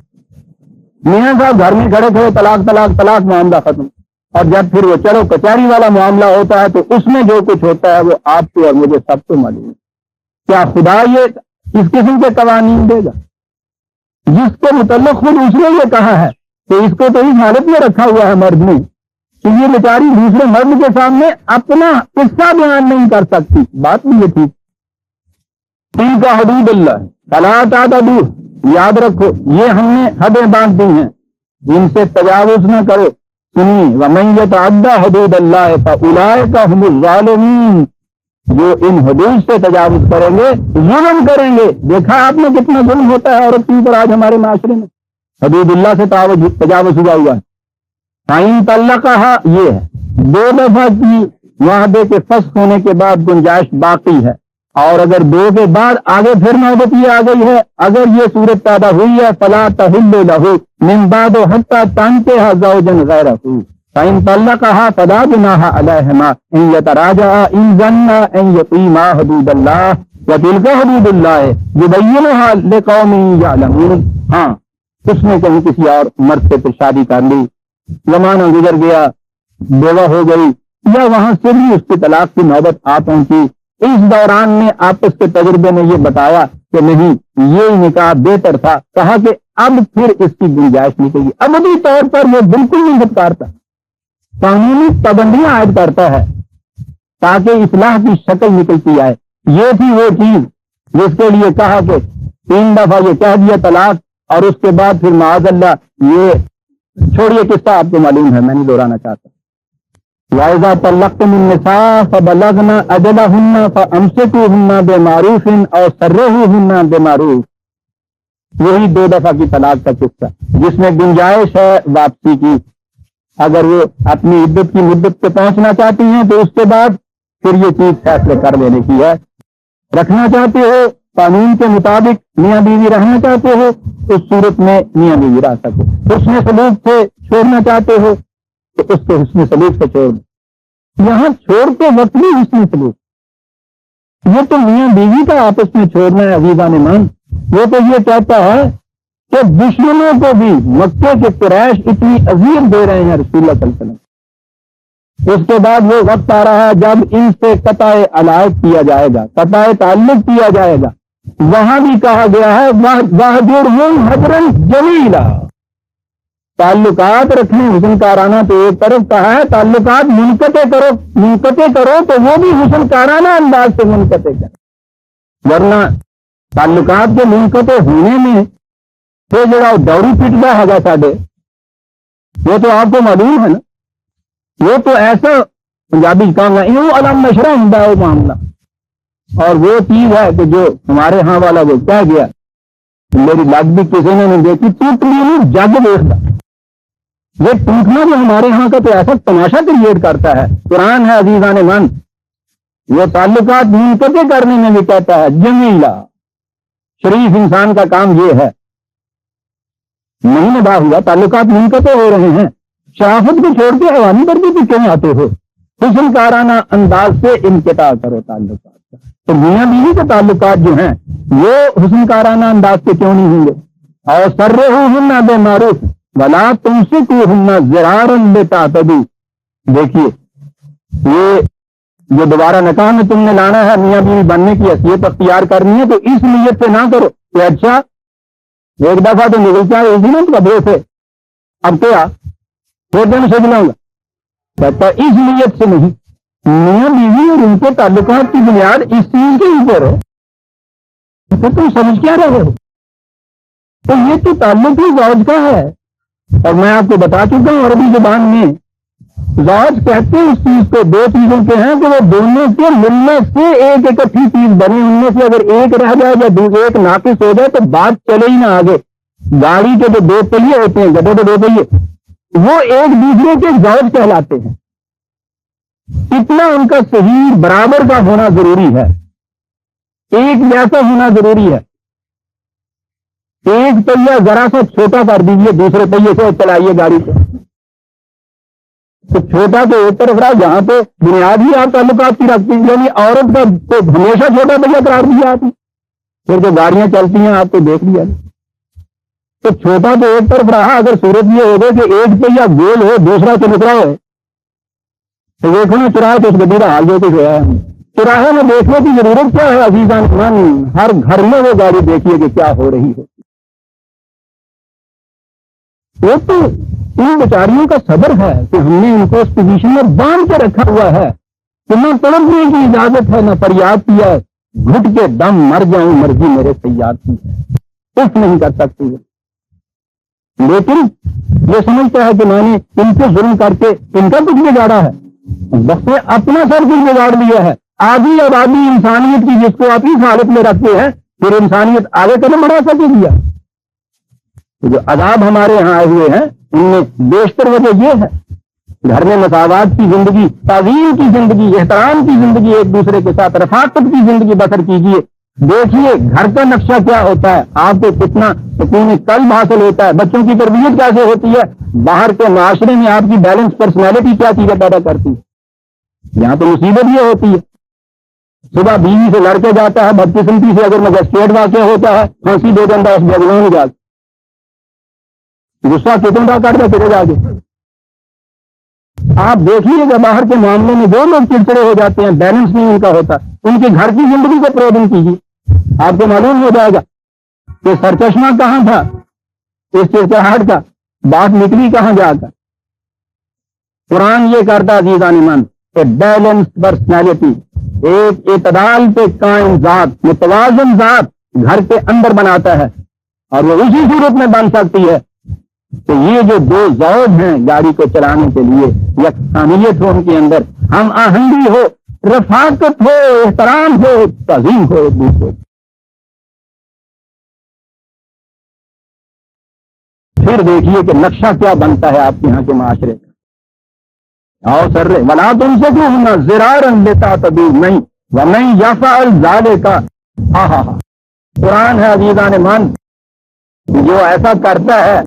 میاں صاحب گھر میں کھڑے کھڑے طلاق طلاق طلاق، معاملہ ختم۔ اور جب پھر وہ چلو کچہری والا معاملہ ہوتا ہے تو اس میں جو کچھ ہوتا ہے وہ آپ کو اور مجھے سب کو معلوم ہے۔ کیا خدا یہ اس قسم کے قوانین دے گا جس کے متعلق خود اس نے یہ کہا ہے کہ اس کو تو اس حالت میں رکھا ہوا ہے مرد نے کہ یہ بیچاری دوسرے مرد کے سامنے اپنا قصہ بیان نہیں کر سکتی؟ بات نہیں ہے ٹھیک۔ ان کا حدود اللہ فلا تعتدوا، یاد رکھو یہ ہم نے حدیں باندھ دی ہیں، جن سے تجاوز نہ کرو۔ سنیے، وَمَن يَتَعَدَّ حُدُودَ اللَّهِ فَأُولَٰئِكَ هُمُ الظَّالِمُونَ، جو ان حدود سے تجاوز کریں گے، ظلم کریں گے۔ دیکھا آپ نے کتنا ظلم ہوتا ہے عورت کے اوپر آج ہمارے معاشرے میں، حدود اللہ سے تجاوز ہوا ہوا ہے۔ فَإِن طَلَّقَهَا، یہ ہے 2 دفعہ کی معاہدے کے فسخ ہونے کے بعد گنجائش باقی ہے، اور اگر 2 کے بعد آگے پھر نوبت یہ آ گئی ہے، اگر یہ صورت پیدا ہوئی ہے، فَلَا تَحِلُّ لَهُ مِن بَعْدُ حَتَّىٰ تَنكِحَ زَوْجًا غَيْرَهُ فَإِن طَلَّقَهَا فَلَا جُنَاحَ عَلَيْهِمَا إِن يَتَرَاجَعَا إِن ظَنَّا أَن يُقِيمَا حُدُودَ اللَّهِ وَتِلْكَ حُدُودُ اللَّهِ يُبَيِّنُهَا لِقَوْمٍ يَعْلَمُونَ۔ ہاں، اس نے کہیں کسی اور مرد سے پھر شادی کر لی، زمانہ گزر گیا، بیوہ ہو گئی، یا وہاں سے بھی اس کی طلاق کی نوبت آ پہنچی، اس دوران میں آپس کے تجربے نے یہ بتایا کہ نہیں یہ نکاح بہتر تھا، کہا کہ اب پھر اس کی گنجائش نکلے گی، ابدی طور پر وہ بالکل نہیں بدکارتا، قانونی پابندیاں عائد کرتا ہے تاکہ اصلاح کی شکل نکلتی آئے. یہ تھی وہ چیز جس کے لیے کہا کہ 3 دفعہ یہ کہہ دیا طلاق، اور اس کے بعد پھر معاذ اللہ یہ چھوڑیے قصہ آپ کو معلوم ہے، میں نہیں دہرانا چاہتا. وَإِذَا طَلَّقْتُمُ النِّسَاءَ فَبَلَغْنَ أَجَلَهُنَّ فَأَمْسِكُوهُنَّ بِمَعْرُوفٍ أَوْ سَرِّحُوهُنَّ بِمَعْرُوفٍ. یہی 2 دفعہ کی طلاق کا قصہ جس میں گنجائش ہے واپسی کی. اگر وہ اپنی عدت کی مدت پہ پہنچنا چاہتی ہیں تو اس کے بعد پھر یہ چیز فیصلے کر لینے کی ہے. رکھنا چاہتے ہو قانون کے مطابق، میاں بیوی رہنا چاہتے ہو، اس صورت میں میاں بیوی رہ سکو. حسن سلوک سے چھوڑنا چاہتے ہو تو اس کو حسن سلوک سے چھوڑ دو. یہاں چھوڑتے وقت بھی حسن سلوک، یہ تو میاں بیوی کا آپس میں چھوڑنا ہے عزیزان مان. وہ تو یہ کہتا ہے کہ دشمنوں کو بھی مکے کے قریش اتنی اذیت دے رہے ہیں رسول اللہ صلی اللہ علیہ وسلم. اس کے بعد وہ وقت آ رہا ہے جب ان سے قطع علائق کیا جائے گا، قطع تعلق کیا جائے گا. وہاں بھی کہا گیا ہے وَاهْجُرْهُمْ هَجْرًا جَمِيلًا. تعلقات رکھنے حسن کارانہ تو ایک طرف کہا ہے، تعلقات منقطع کرو تو وہ بھی حسن کارانہ انداز سے منقطع کرو. ورنہ تعلقات کے منقطع ہونے میں تو جڑا دوڑی پٹتا ہے ساڈے، وہ تو آپ کو معلوم ہے نا. وہ تو ایسا پنجابی کام ہے یوں علم نشرہ ہوں وہ معاملہ. اور وہ چیز ہے کہ جو ہمارے ہاں والا وہ کہہ گیا، میری لگ بھی کسی نے نہیں دیکھی، ٹوٹلی جگ دیکھتا. یہ ٹوٹنا جو ہمارے ہاں کا تو ایسا تماشا کریٹ کرتا ہے. قرآن ہے عزیزان من، وہ تعلقات منقطع کرنے میں بھی کہتا ہے جمیلہ. شریف انسان کا کام یہ ہے. نہیں نباہ ہوا، تعلقات منقطع ہو رہے ہیں، شرافت کو چھوڑ کے حیوانی پر بھی کیوں آتے ہو؟ حسن کارانہ انداز سے انقطاع کرو تعلقات کا. تو میاں بیوی کے تعلقات جو ہیں وہ حسن کارانہ انداز سے کیوں نہیں ہوں گے؟ اور سرّحوہن بمعروف ولا تمسکوہن ضرارا لتعتدوا. دیکھیے یہ جو دوبارہ نکاح میں تم نے لانا ہے، میاں بیوی بننے کی حیثیت اختیار کرنی ہے، تو اس نیت سے نہ کرو کہ اچھا ایک دفعہ تو نکلتا ہے اسی نا کپڑے سے، اب کیا پھر دن سج لوں گا. کہتا اس نیت سے نہیں. میاں بیوی اور ان کے تعلقات کی بنیاد اس چیز کے اوپر ہے تو تم سمجھ کیا رہے ہو؟ تو یہ تو تعلق ہی زوج کا ہے. اور میں آپ کو بتا چکا ہوں عربی زبان میں زوج کہتے ہیں اس چیز کو 2 چیزوں کے ہیں کہ وہ دونوں کے ملنے سے ایک اکٹھی چیز بنے. ان میں سے اگر ایک رہ جائے یا ایک ناقص ہو جائے تو بات چلے ہی نہ آگے. گاڑی کے جو 2 پہیے ہوتے ہیں، گدے کے 2 پہیے، وہ ایک دوسرے کے زوج کہلاتے ہیں. اتنا ان کا صحیح برابر کا ہونا ضروری ہے، ایک جیسا ہونا ضروری ہے. ایک پہیہ ذرا سا چھوٹا کر دیجیے، دوسرے پہیے سے چلائیے گاڑی کو، تو چھوٹا تو ایک طرف رہا. جہاں پہ بنیاد ہی آپ تعلقات کی رکھتی ہیں، یعنی عورت کا تو ہمیشہ چھوٹا پہیہ قرار دیا آپ نے. پھر جو گاڑیاں چلتی ہیں آپ کو دیکھ لیا، تو چھوٹا تو ایک طرف رہا. اگر صورت یہ ہوگا کہ ایک پہیہ گول ہو دوسرا چمکرا ہو تو دیکھو نا چراہے تو اس گڈی کا حال جو کچھ ہوا ہے. چراہے میں دیکھنے کی ضرورت کیا ہے عزیزان من؟ ہر گھر میں وہ گاڑی دیکھیے کہ کیا ہو رہی ہے. وہ تو ان بیچاریوں کا صبر ہے کہ ہم نے ان کو اس پوزیشن میں باندھ کے رکھا ہوا ہے کہ نہ تڑپنے کی اجازت ہے، نہ فریاد کیا ہے. گھٹ کے دم مر جاؤں، مرضی میرے سیاد کی ہے، کچھ نہیں کر سکتی. لیکن یہ سمجھتا ہے کہ میں نے ان سے ظلم کر کے ان کا کچھ بگاڑا ہے، بس نے اپنا سر کچھ بگاڑ لیا ہے. آدھی آبادی انسانیت کی جس کو آپ اس حالت میں رکھتے ہیں، پھر انسانیت آگے قدم بڑھا سکے گی؟ جو عذاب ہمارے یہاں آئے ہوئے ہیں ان میں بیشتر وجہ یہ ہے. گھر میں مساوات کی زندگی، تعظیم کی زندگی، احترام کی زندگی، ایک دوسرے کے ساتھ رفاقت کی زندگی بسر کیجیے. دیکھیے گھر کا نقشہ کیا ہوتا ہے، آپ کو کتنا سکون قلب حاصل ہوتا ہے، بچوں کی تربیت کیسے ہوتی ہے، باہر کے معاشرے میں آپ کی بیلنس پرسنالٹی کیا چیزیں پیدا کرتی ہے. یہاں تو مصیبت یہ ہوتی ہے صبح بیوی سے لڑ کے جاتا ہے، بدقسمتی سے اگر مجسٹریٹ واقع ہوتا ہے، پھانسی دے دیتا ہے، اس جگہ میں جا غصہ کتنے کا کر دے پھر جا کے. آپ دیکھیے گا باہر کے معاملے میں جو لوگ چڑچڑے ہو جاتے ہیں، بیلنس نہیں ان کا ہوتا. ان کے گھر کی زندگی کو پروبلم کیجیے، آپ کو معلوم ہو جائے گا کہ سرچشمہ کہاں تھا اس چڑچڑاہٹ کا، بات نکلی کہاں جا کر. قرآن یہ کرتا عزیزان ایمان کہ بیلنس پرسنالٹی، ایک اعتدال پہ قائم ذات، متوازن ذات گھر کے اندر بناتا ہے، اور وہ اسی صورت میں بن سکتی ہے کہ یہ جو دو زوج ہیں گاڑی کو چلانے کے لیے یکسانیت ہو ان کے اندر، ہم آہنگی ہو، رفاقت ہو، احترام ہو، تعظیم ہو ایک دوسرے کی۔ پھر دیکھیے کہ نقشہ کیا بنتا ہے آپ کے یہاں کے معاشرے کا۔ آؤ سر رے ولا تم سے کیوں ہونا زرارن لیتا تبھی نہیں و نہیں یافعل ذالک کا۔ ہاں ہاں ہاں، قرآن ہے عزیزان من، جو ایسا کرتا ہے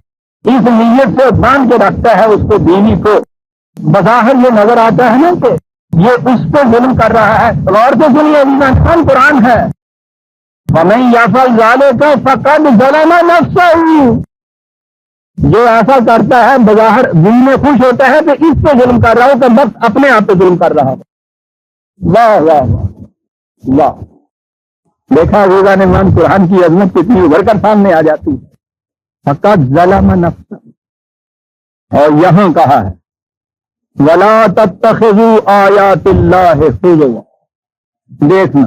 اس نیت سے باندھ کے رکھتا ہے اس کو بیوی کو، بظاہر یہ نظر آتا ہے نا کہ یہ اس پہ ظلم کر رہا ہے، غور سے سنیے عزیزان من، قرآن ہے وَمَن يَفْعَلْ ذَلِكَ فَقَدْ ظَلَمَ نَفْسَهُ، جو ایسا کرتا ہے بظاہر دل میں خوش ہوتا ہے کہ اس پہ ظلم کر رہا ہو، کہ بس اپنے آپ پہ ظلم کر رہا ہو۔ واہ واہ واہ واہ، دیکھا عزیزان من قرآن کی عظمت کتنی ابھر کر سامنے آ جاتی ہے۔ فقط ظلم نفسہ، اور یہاں کہا ہے وَلَا تَتَّخِذُوا آیَاتِ اللَّهِ هُزُوًا، دیکھنا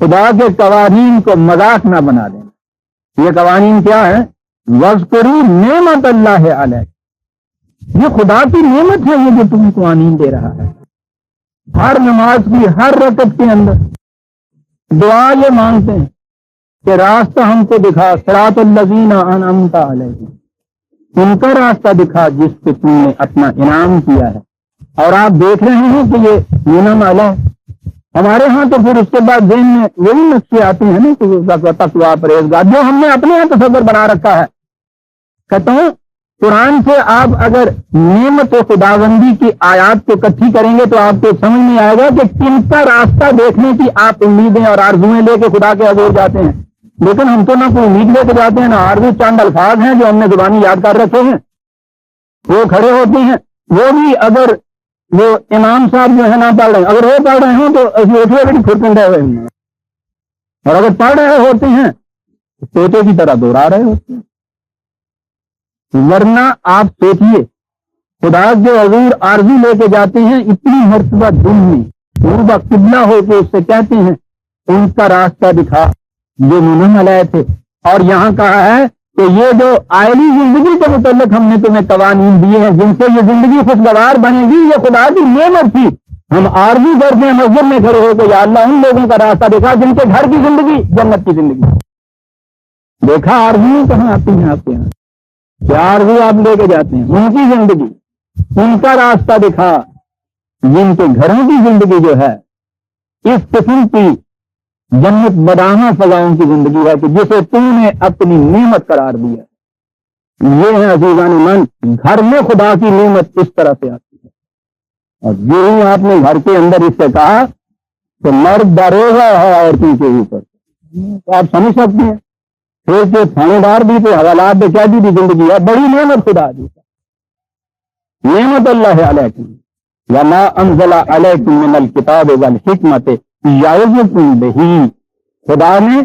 خدا کے قوانین کو مذاق نہ بنا دینا۔ یہ قوانین کیا ہے؟ وَاذْكُرُوا نِعْمَتَ اللَّهِ عَلَيْكُمْ، یہ خدا کی نعمت ہے یہ جو تمہیں قوانین دے رہا ہے۔ ہر نماز کی ہر رکعت کے اندر دعا یہ مانگتے ہیں کہ راستہ ہم کو دکھا، صراط الذین انعمت علیہم، ان کا راستہ دکھا جس پہ تم نے اپنا انعام کیا ہے۔ اور آپ دیکھ رہے ہیں کہ یہ منعم علیہ ہمارے ہاں، تو پھر اس کے بعد ذہن میں وہی نقشے آتے ہیں نا کہ تقویٰ پرہیزگار، جو ہم نے اپنے یہاں تصور بنا رکھا ہے۔ کہتا ہوں قرآن سے آپ اگر نعمت و خداوندی کی آیات کو اکٹھی کریں گے تو آپ کو سمجھ نہیں آئے گا کہ کن کا راستہ دیکھنے کی آپ امیدیں اور آرزویں لے کے خدا کے حضور جاتے ہیں۔ لیکن ہم تو نہ کوئی امید لے کے جاتے ہیں، نہ آرزو، چند الفاظ ہیں جو ہم نے زبانی یاد کر رکھے ہیں، وہ کھڑے ہوتے ہیں، وہ بھی اگر وہ امام صاحب جو ہے نہ پڑھ رہے ہیں، اگر وہ پڑھ رہے ہوں تو بڑی کھڑکنڈے ہوئے ہیں، اور اگر پڑھ رہے ہوتے ہیں تو طوطے کی طرح دوہرا رہے ہوتے ہیں۔ ورنہ آپ سوچیے خدا کے حضور عارضی لے کے جاتے ہیں اتنی مرتبہ دن میں، پوربا قبلہ ہو کے اس سے کہتے ہیں ان کا راستہ دکھا جو منعم علیہ تھے۔ اور یہاں کہا ہے کہ یہ جو آئلی زندگی کے متعلق ہم نے تمہیں قوانین دیے ہیں جن سے یہ زندگی خوشگوار بنے گی، یہ خدا کی نعمت تھی۔ ہم عارضی کرتے ہیں مسجد میں کھڑے ہو کے یا اللہ ان لوگوں کا راستہ دکھا جن کے گھر کی زندگی جنت کی زندگی۔ دیکھا عارضی کہاں آتی ہیں آپ کے یہاں، کیا عارضی آپ لے کے جاتے ہیں؟ ان کی زندگی، ان کا راستہ دکھا جن کے گھروں کی زندگی جو ہے اس قسم کی جنت بدانا فضاؤں کی زندگی ہے کہ جسے تم نے اپنی نعمت قرار دیا۔ یہ ہے عزیزان من، گھر میں خدا کی نعمت اس طرح سے آتی ہے۔ اور جو ہی آپ نے گھر کے اندر اس سے کہا کہ مرد داروغہ ہے عورتوں کے اوپر، تو آپ سمجھ سکتے ہیں پھر کے تھانے دار بھی تھے، حوالات میں کیا دی زندگی ہے، بڑی نعمت خدا دی، نعمت اللہ علیکم وما انزل علیکم من الکتاب والحکمت یعظکم بہ، خدا نے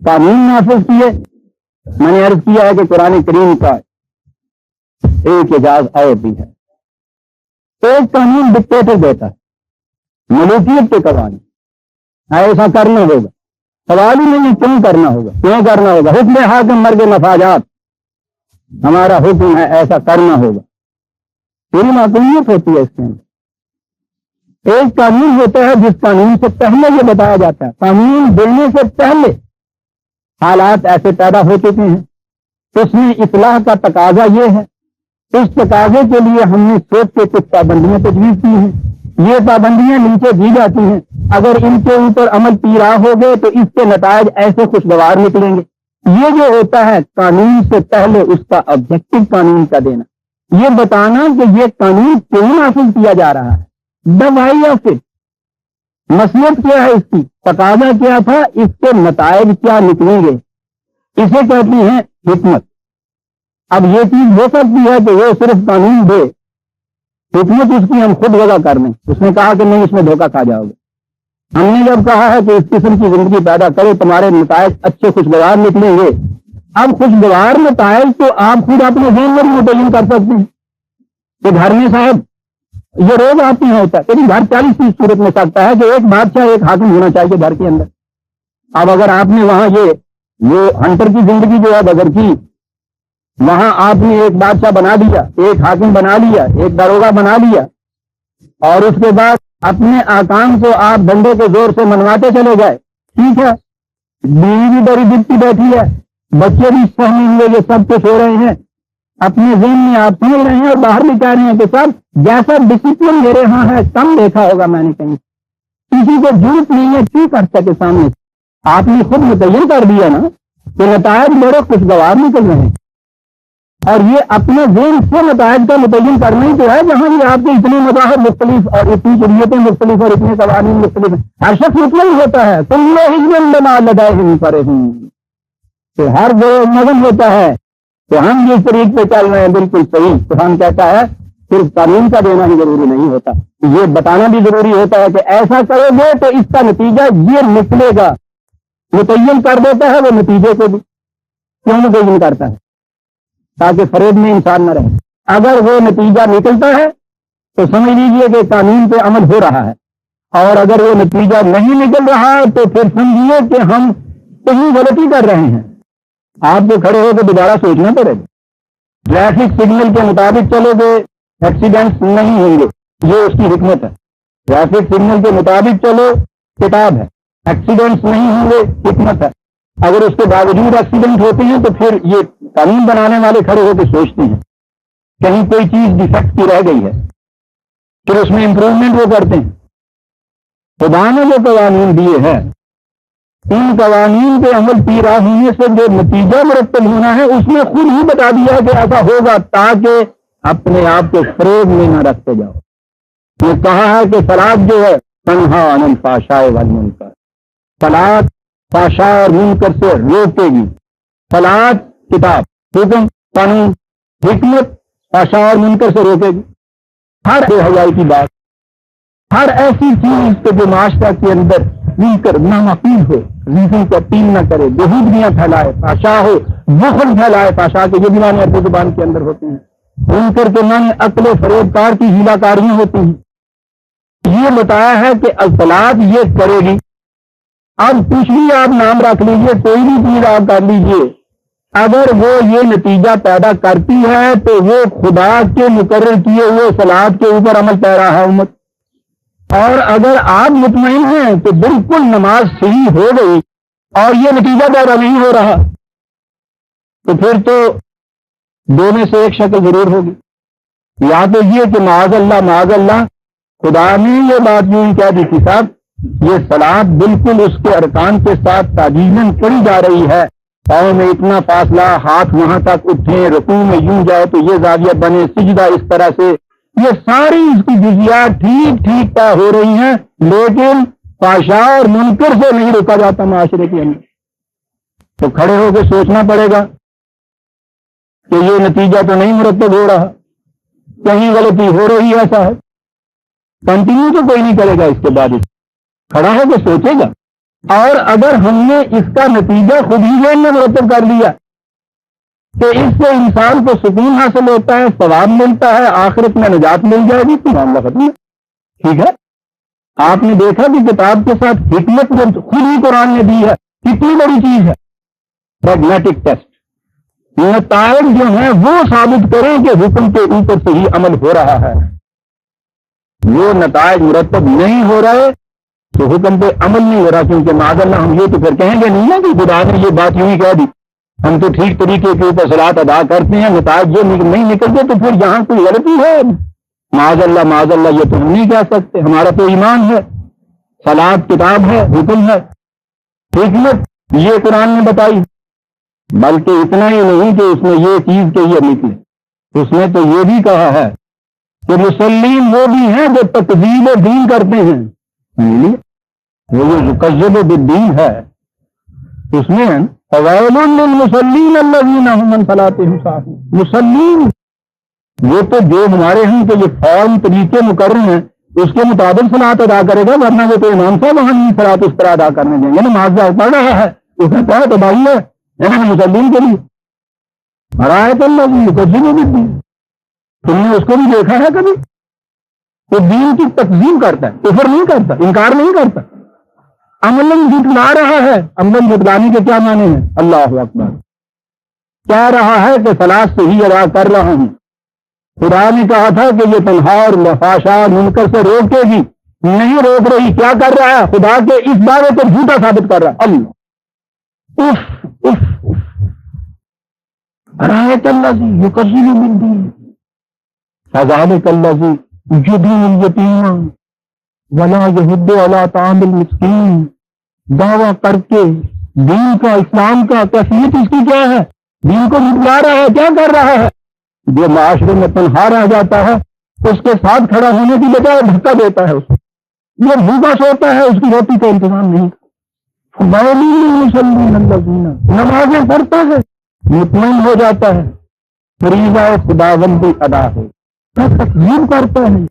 قانون نافذ کیے۔ میں نے عرض کیا ہے کہ قرآن کریم کا ایک اعجاز اور بھی ہے، ایک قانون ڈکٹیٹر دیتا ہے، ملوکیت کے قوانین، ایسا کرنا ہوگا، سوال ہی نہیں کیوں کرنا ہوگا، کیوں کرنا ہوگا، حکم حاکم مرگ مفاجات، ہمارا حکم ہے ایسا کرنا ہوگا، پوری معقولیت ہوتی ہے اس کے اندر۔ ایک قانون ہوتا ہے جس قانون سے پہلے یہ بتایا جاتا ہے، قانون دینے سے پہلے حالات ایسے پیدا ہو چکے ہیں، اس میں اصلاح کا تقاضا یہ ہے، اس تقاضے کے لیے ہم نے سوچ کے کچھ پابندیاں تجویز کی ہیں، یہ پابندیاں نیچے دی جاتی ہیں، اگر ان کے اوپر عمل پیرا ہو گئے تو اس کے نتائج ایسے خوشگوار نکلیں گے۔ یہ جو ہوتا ہے قانون سے پہلے اس کا آبجیکٹو قانون کا دینا، یہ بتانا کہ یہ قانون کیوں نافذ کیا جا رہا ہے، دوائی یا پھر مصلحت کیا ہے، اس کی تقاضا کیا تھا، اس کے نتائج کیا نکلیں گے، اسے کہتی ہیں حکمت۔ اب یہ چیز ہو سکتی ہے کہ وہ صرف قانون دے، حکمت اس کی ہم خود وضع کر لیں۔ اس نے کہا کہ نہیں، اس میں دھوکہ کھا جاؤ گے۔ ہم نے جب کہا ہے کہ اس قسم کی زندگی پیدا کرے، تمہارے نتائج اچھے خوشگوار نکلیں گے، اب خوشگوار نتائج تو آپ خود اپنے ذہن میں بھی متعین کر سکتے ہیں کہ گھر میں صاحب یہ روز آپ کے یہاں ہوتا ہے، لیکن گھر 40 صورت میں سکتا ہے کہ ایک بادشاہ ایک حاکم ہونا چاہیے گھر کے اندر. اب اگر آپ نے وہاں یہ ہنٹر کی زندگی جو ہے بدر کی، وہاں آپ نے ایک بادشاہ بنا دیا، ایک حاکم بنا لیا، ایک داروغہ بنا لیا، اور اس کے بعد اپنے آکام کو آپ ڈنڈے کے زور سے منواتے چلے گئے، ٹھیک ہے، بیوی بھی بڑی دبتی بیٹھی ہے، بچے بھی سہنے ہوئے، یہ سب کچھ ہو رہے ہیں، اپنے ذہن میں آپ سمجھ رہے ہیں اور باہر بھی کہہ رہے ہیں کہ سب جیسا ڈسپلن میرے ہاں ہے کم دیکھا ہوگا میں نے کہیں، کسی کو ضرورت نہیں ہے کیوں کر سکے سامنے. آپ نے خود متعین کر دیا نا کہ نتائج بڑے خوشگوار نکل رہے ہیں، اور یہ اپنے ذہن سے نتائج کا متعین کرنا ہی تو ہے، جہاں بھی آپ کے اتنے مذاہب مختلف اور اتنی شریعتیں مختلف اور اتنے قوانین مختلف ہیں، ہر شخص مطمئن ہوتا ہے تم تو ہر وہ مذہب ہوتا ہے تو ہم جس طریق پہ چل رہے ہیں بالکل صحیح. تو ہم کہتا ہے صرف قانون کا دینا ہی ضروری نہیں ہوتا، یہ بتانا بھی ضروری ہوتا ہے کہ ایسا کرو گے تو اس کا نتیجہ یہ نکلے گا. متعین کر دیتا ہے وہ نتیجے کو بھی، کیوں متعین کرتا ہے؟ تاکہ فریب میں انسان نہ رہے. اگر وہ نتیجہ نکلتا ہے تو سمجھ لیجئے کہ قانون پہ عمل ہو رہا ہے، اور اگر وہ نتیجہ نہیں نکل رہا تو پھر سمجھیے کہ ہم کہیں غلطی کر رہے ہیں. آپ کو کھڑے ہو کے دوبارہ سوچنا پڑے گا. ٹریفک سگنل کے مطابق چلو گے ایکسیڈنٹ نہیں ہوں گے، یہ اس کی حکمت ہے. ٹریفک سگنل کے مطابق چلو کتاب ہے، ایکسیڈنٹس نہیں ہوں گے حکمت ہے. اگر اس کے باوجود ایکسیڈنٹ ہوتے ہیں تو پھر یہ قانون بنانے والے کھڑے ہو کے سوچتے ہیں کہیں کوئی چیز ڈیفیکٹ کی رہ گئی ہے، پھر اس میں امپروومنٹ وہ کرتے ہیں. خدا نے جو قوانین دیے ہیں ان قوانین کے عمل پیرا ہونے سے جو نتیجہ مرتب ہونا ہے اس میں خود ہی بتا دیا کہ ایسا ہوگا، تاکہ اپنے آپ کو فریب میں نہ رکھتے جاؤ. یہ کہا ہے کہ صلاۃ جو ہے تنہا عن الفحشاء والمنکر، صلاۃ فحشاء اور منکر سے روکے گی. صلاۃ کتاب، حکم، قانون، حکمت فحشاء اور منکر سے روکے گی. ہر بے حیائی کی بات، ہر ایسی چیز کے جو معاشرہ کے اندر منکر نامعقول ہو، ریزن کو اپیل نہ کرے، بہودیاں پھیلائے، فحشاء ہو، بخل پھیلائے. فحشاء کے یہ بیان عربی زبان کے اندر ہوتے ہیں. منکر کے من عقل و فریب کار کی ہیلا کاریاں ہوتی ہیں. یہ بتایا ہے کہ اصلاحات یہ کرے گی. اب کچھ بھی آپ نام رکھ لیجئے، کوئی بھی چیز آپ کر لیجئے، اگر وہ یہ نتیجہ پیدا کرتی ہے تو وہ خدا کے مقرر کیے ہوئے صلاحات کے اوپر عمل پیرا ہے امت. اور اگر آپ مطمئن ہیں کہ بالکل نماز صحیح ہو گئی اور یہ نتیجہ پیدا نہیں ہو رہا تو پھر تو دو میں سے ایک شکل ضرور ہوگی. یا تو یہ کہ معاذ اللہ خدا نے یہ بات یوں کہہ دی تھی صاحب یہ صلاۃ بالکل اس کے ارکان کے ساتھ تعجیلاً پڑھی جا رہی ہے، پاؤں میں اتنا فاصلہ، ہاتھ وہاں تک اٹھیں، رکوع میں یوں جائے تو یہ زاویہ بنے، سجدہ اس طرح سے، یہ ساری اس کی جزیات ٹھیک طے ہو رہی ہیں، لیکن فحشاء اور منکر سے نہیں روکا جاتا معاشرے کے اندر. تو کھڑے ہو کے سوچنا پڑے گا کہ یہ نتیجہ تو نہیں مرتب ہو رہا، کہیں غلطی ہو رہی ایسا ہے. کنٹینیو تو کوئی نہیں کرے گا، اس کے بعد کھڑا ہو کے سوچے گا. اور اگر ہم نے اس کا نتیجہ خود ہی ذہن میں مرتب کر لیا کہ اس سے انسان کو سکون حاصل ہوتا ہے، ثواب ملتا ہے، آخرت میں نجات مل جائے گی، تو معاملہ ختم ہے. ٹھیک ہے، آپ نے دیکھا کہ کتاب کے ساتھ حکمت جو خود ہی قرآن نے دی ہے کتنی بڑی چیز ہے. پریگمیٹک ٹیسٹ، نتائج جو ہیں وہ ثابت کریں کہ حکم کے اوپر سے ہی عمل ہو رہا ہے. وہ نتائج مرتب نہیں ہو رہے تو حکم پہ عمل نہیں ہو رہا، کیونکہ معاذ اللہ ہم یہ تو پھر کہیں گے نہیں نا کہ خدا نے یہ بات یوں ہی کہہ دی، ہم تو ٹھیک طریقے کے اوپر صلاۃ ادا کرتے ہیں، نتائج یہ نہیں نکلتے تو پھر یہاں کوئی غلطی ہے. معاذ اللہ یہ تو ہم نہیں کہہ سکتے، ہمارا تو ایمان ہے، صلاۃ کتاب ہے، حکم ہے، حکمت یہ قرآن نے بتائی. بلکہ اتنا ہی نہیں کہ اس نے یہ چیز کہ یہ نکلے، اس نے تو یہ بھی کہا ہے کہ مسلم وہ بھی ہیں جو تکذیب دین کرتے ہیں. وہ جو مکذب بالدین ہے اس میں فویل للمصلین الذین هم عن صلاتهم ساہون. مسلم وہ تو جو ہمارے ہاں کے یہ فارم طریقے مقرر ہیں اس کے مطابق صلاۃ ادا کرے گا، ورنہ وہ تو امام صاحب وہاں نہیں صلاۃ اس طرح ادا کرنے دیں گے. نماز پڑھ رہا ہے اس نے کہا تباہی ہے مسلم کے لیے. رایت اللہ یکذب بالدین، تم نے اس کو بھی دیکھا ہے کبھی؟ وہ دین کی تقسیم کرتا ہے، کفر نہیں کرتا، انکار نہیں کرتا، عملاً جھٹلا رہا ہے۔ عملاً جھٹلانے کے کیا معنی ہیں؟ اللہ اکبر، کہہ رہا ہے کہ صلاۃ صحیح ادا کر رہا ہوں۔ خدا نے کہا تھا کہ یہ تنہا اور فحشاء منکر سے روکے گی، نہیں روک رہی، کیا کر رہا ہے؟ خدا کے اس دعوے کو جھوٹا ثابت کر رہا ہے۔ اللہ اف اف رایت الذی یکذب بالدین فذلک الذی یدین الیتیم ولا یحض علی طعام المسکین۔ دعویٰ کر کے دین کا، اسلام کا، کیفیت اس کی کیا ہے؟ دین کو جھٹلا رہا ہے، کیا کر رہا ہے؟ جو معاشرے میں تنہا رہ جاتا ہے اس کے ساتھ کھڑا ہونے کی بجائے دھکا دیتا ہے، اس کو یہ بھوکا سوتا ہے، اس کی روٹی کا انتظام نہیں۔ نمازیں پڑھتا ہے، مطمئن ہو جاتا ہے، فریضہ خدا بندی ادا ہے، تقسیم کرتا ہے،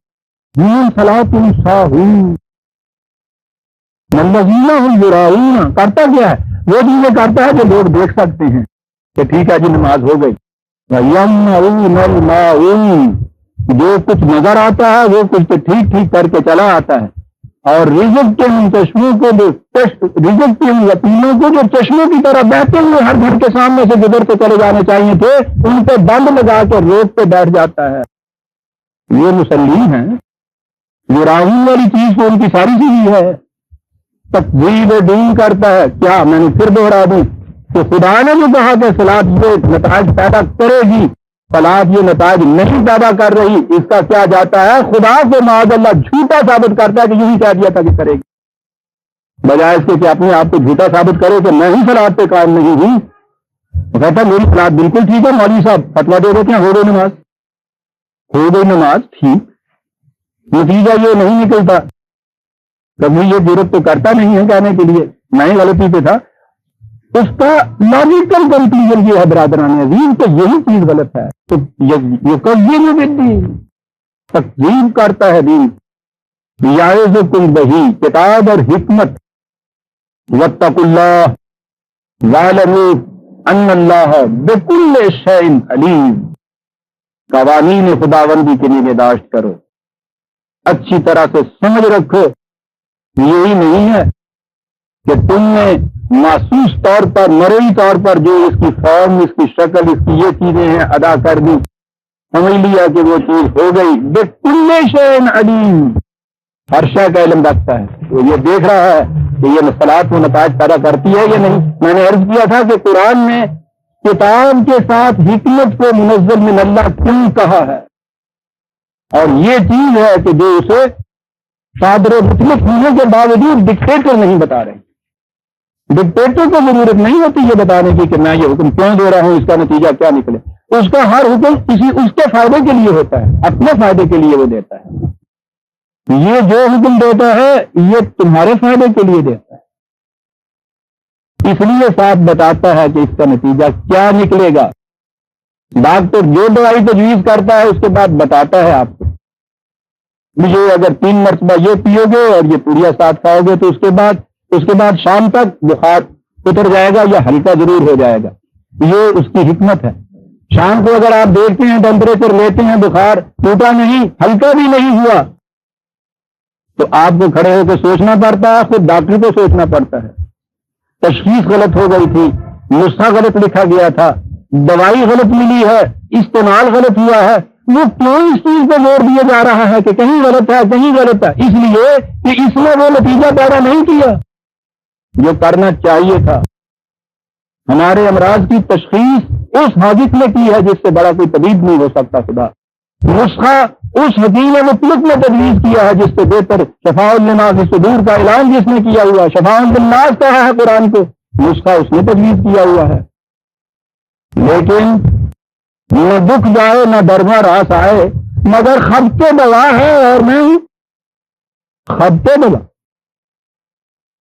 کرتا کیا ہے؟ وہ چیزیں کرتا ہے جو لوگ دیکھ سکتے ہیں کہ ٹھیک ہے جی نماز ہو گئی۔ جو کچھ نظر آتا ہے وہ کچھ تو ٹھیک ٹھیک کر کے چلا آتا ہے، اور رزق کے ان چشموں کو رزق کے ان یتیموں کو جو چشموں کی طرح بہتے ہوئے ہر گھر کے سامنے سے گزر کے چلے جانے چاہیے تھے، ان پہ بند لگا کے روک کے بیٹھ جاتا ہے۔ یہ مصلی ہیں، یہ راہی والی چیز تو ان کی ساری چیز ہے، تقویض دین کرتا ہے۔ کیا میں نے پھر دوہرا دوں کہ خدا نے جو کہا کہ صلاۃ یہ نتائج پیدا کرے گی، صلاۃ یہ نتائج نہیں پیدا کر رہی، اس کا کیا جاتا ہے؟ خدا کو معاذ اللہ جھوٹا ثابت کرتا ہے کہ یہی کہہ دیا تھا کہ کرے گی، بجائے اس کے کہ اپنے آپ کو جھوٹا ثابت کرے کہ میں ہی صلاۃ پہ قائم نہیں ہوں۔ وہ کہتا ہے میری صلاۃ بالکل ٹھیک ہے، مولوی صاحب فتویٰ دے دیتے ہیں، ہو گئی نماز، ہو گئی نماز ٹھیک، نتیجہ یہ نہیں نکلتا، کبھی یہ ضرورت تو کرتا نہیں ہے کہنے کے لیے میں ہی غلطی پہ تھا، اس کا لاجیکل کنکلوژن یہ ہے برادران عزیز کہ یہی چیز غلط ہے، تو یہ تقسیم کرتا ہے دین۔ یعظکم بہی، کتاب اور حکمت، واتقوا اللہ واعلموا ان اللہ بکل شیء علیم، قوانین خداوندی کی نگہداشت کرو، اچھی طرح سے سمجھ رکھو۔ یہی نہیں ہے کہ تم نے محسوس طور پر، مرئی طور پر جو اس کی فارم، اس کی شکل، اس کی یہ چیزیں ہیں ادا کر دی، سمجھ لیا کہ وہ چیز ہو گئی۔ بکل شیء علیم، ہر شے کا علم رکھتا ہے، وہ یہ دیکھ رہا ہے کہ یہ صلاۃ و نتائج پیدا کرتی ہے یا نہیں۔ میں نے عرض کیا تھا کہ قرآن نے کتاب کے ساتھ حکمت کو منزل من اللہ کیوں کہا ہے، اور یہ چیز ہے کہ جو اسے صادر مطلق ہونے کے باوجود ڈکٹیٹر نہیں بتا رہے۔ ڈکٹیٹر کو ضرورت نہیں ہوتی یہ بتانے کی کہ میں یہ حکم کیوں دے رہا ہوں، اس کا نتیجہ کیا نکلے۔ اس کا ہر حکم اس کے فائدے کے لیے ہوتا ہے، اپنے فائدے کے لیے وہ دیتا ہے۔ یہ جو حکم دیتا ہے یہ تمہارے فائدے کے لیے دیتا ہے، اس لیے ساتھ بتاتا ہے کہ اس کا نتیجہ کیا نکلے گا۔ ڈاکٹر جو دوائی تجویز کرتا ہے اس کے بعد بتاتا ہے آپ کو، مجھے اگر 3 مرتبہ یہ پیو گے اور یہ پوریا ساتھ کھاؤ گے تو اس کے بعد شام تک بخار اتر جائے گا یا ہلکا ضرور ہو جائے گا۔ یہ اس کی حکمت ہے۔ شام کو اگر آپ دیکھتے ہیں ٹیمپریچر لیتے ہیں، بخار ٹوٹا نہیں، ہلکا بھی نہیں ہوا، تو آپ کو کھڑے ہو کے سوچنا پڑتا ہے، خود ڈاکٹر کو سوچنا پڑتا ہے، تشخیص غلط ہو گئی تھی، نسخہ غلط لکھا گیا تھا، دوائی غلط ملی ہے، استعمال غلط ہوا ہے، وہ کیوں اس چیز پہ زور دیا جا رہا ہے کہ کہیں غلط ہے کہیں غلط ہے؟ اس لیے کہ اس نے وہ نتیجہ پیدا نہیں کیا جو کرنا چاہیے تھا۔ ہمارے امراض کی تشخیص اس حاجت نے کی ہے جس سے بڑا کوئی طبیب نہیں ہو سکتا۔ خدا نسخہ اس حکیم مطلق نے تجویز کیا ہے جس سے بہتر شفاء لما فی الصدور کا اعلان جس نے کیا ہوا، شفاء للناس کہا ہے قرآن کو، نسخہ اس نے تجویز کیا ہوا ہے۔ لیکن نہ دکھ جائے نہ درما راس آئے، مگر خبتے دوا ہے اور نہیں خبتے دوا،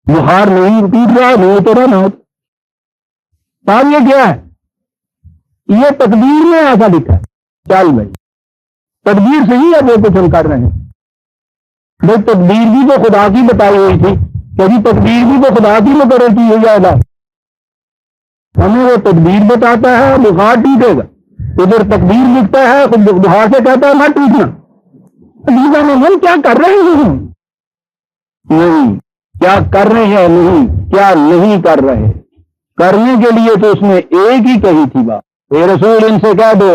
بخار نہیں ٹوٹ رہا نہیں تو نہ ہو۔ صاحب یہ کیا ہے؟ یہ تقدیر میں ایسا لکھا ہے، چل بھائی تقدیر صحیح ہے جو کچھ ہم کر رہے ہیں، بھائی تقدیر بھی تو خدا کی بتائی ہوئی تھی، کبھی تقدیر بھی تو خدا کی مقرر کی ہوئی ہے، ہمیں وہ تقدیر بتاتا ہے بخار ٹوٹے گا، ادھر تقدیر لکھتا ہے بخار سے کہتا ہے نہ ٹوٹنا، عزیزان من کیا کر رہے ہیں؟ نہیں، کیا کر رہے ہیں نہیں، کیا نہیں کر رہے۔ کرنے کے لیے تو اس نے ایک ہی کہی تھی بات، اے رسول ان سے کہہ دو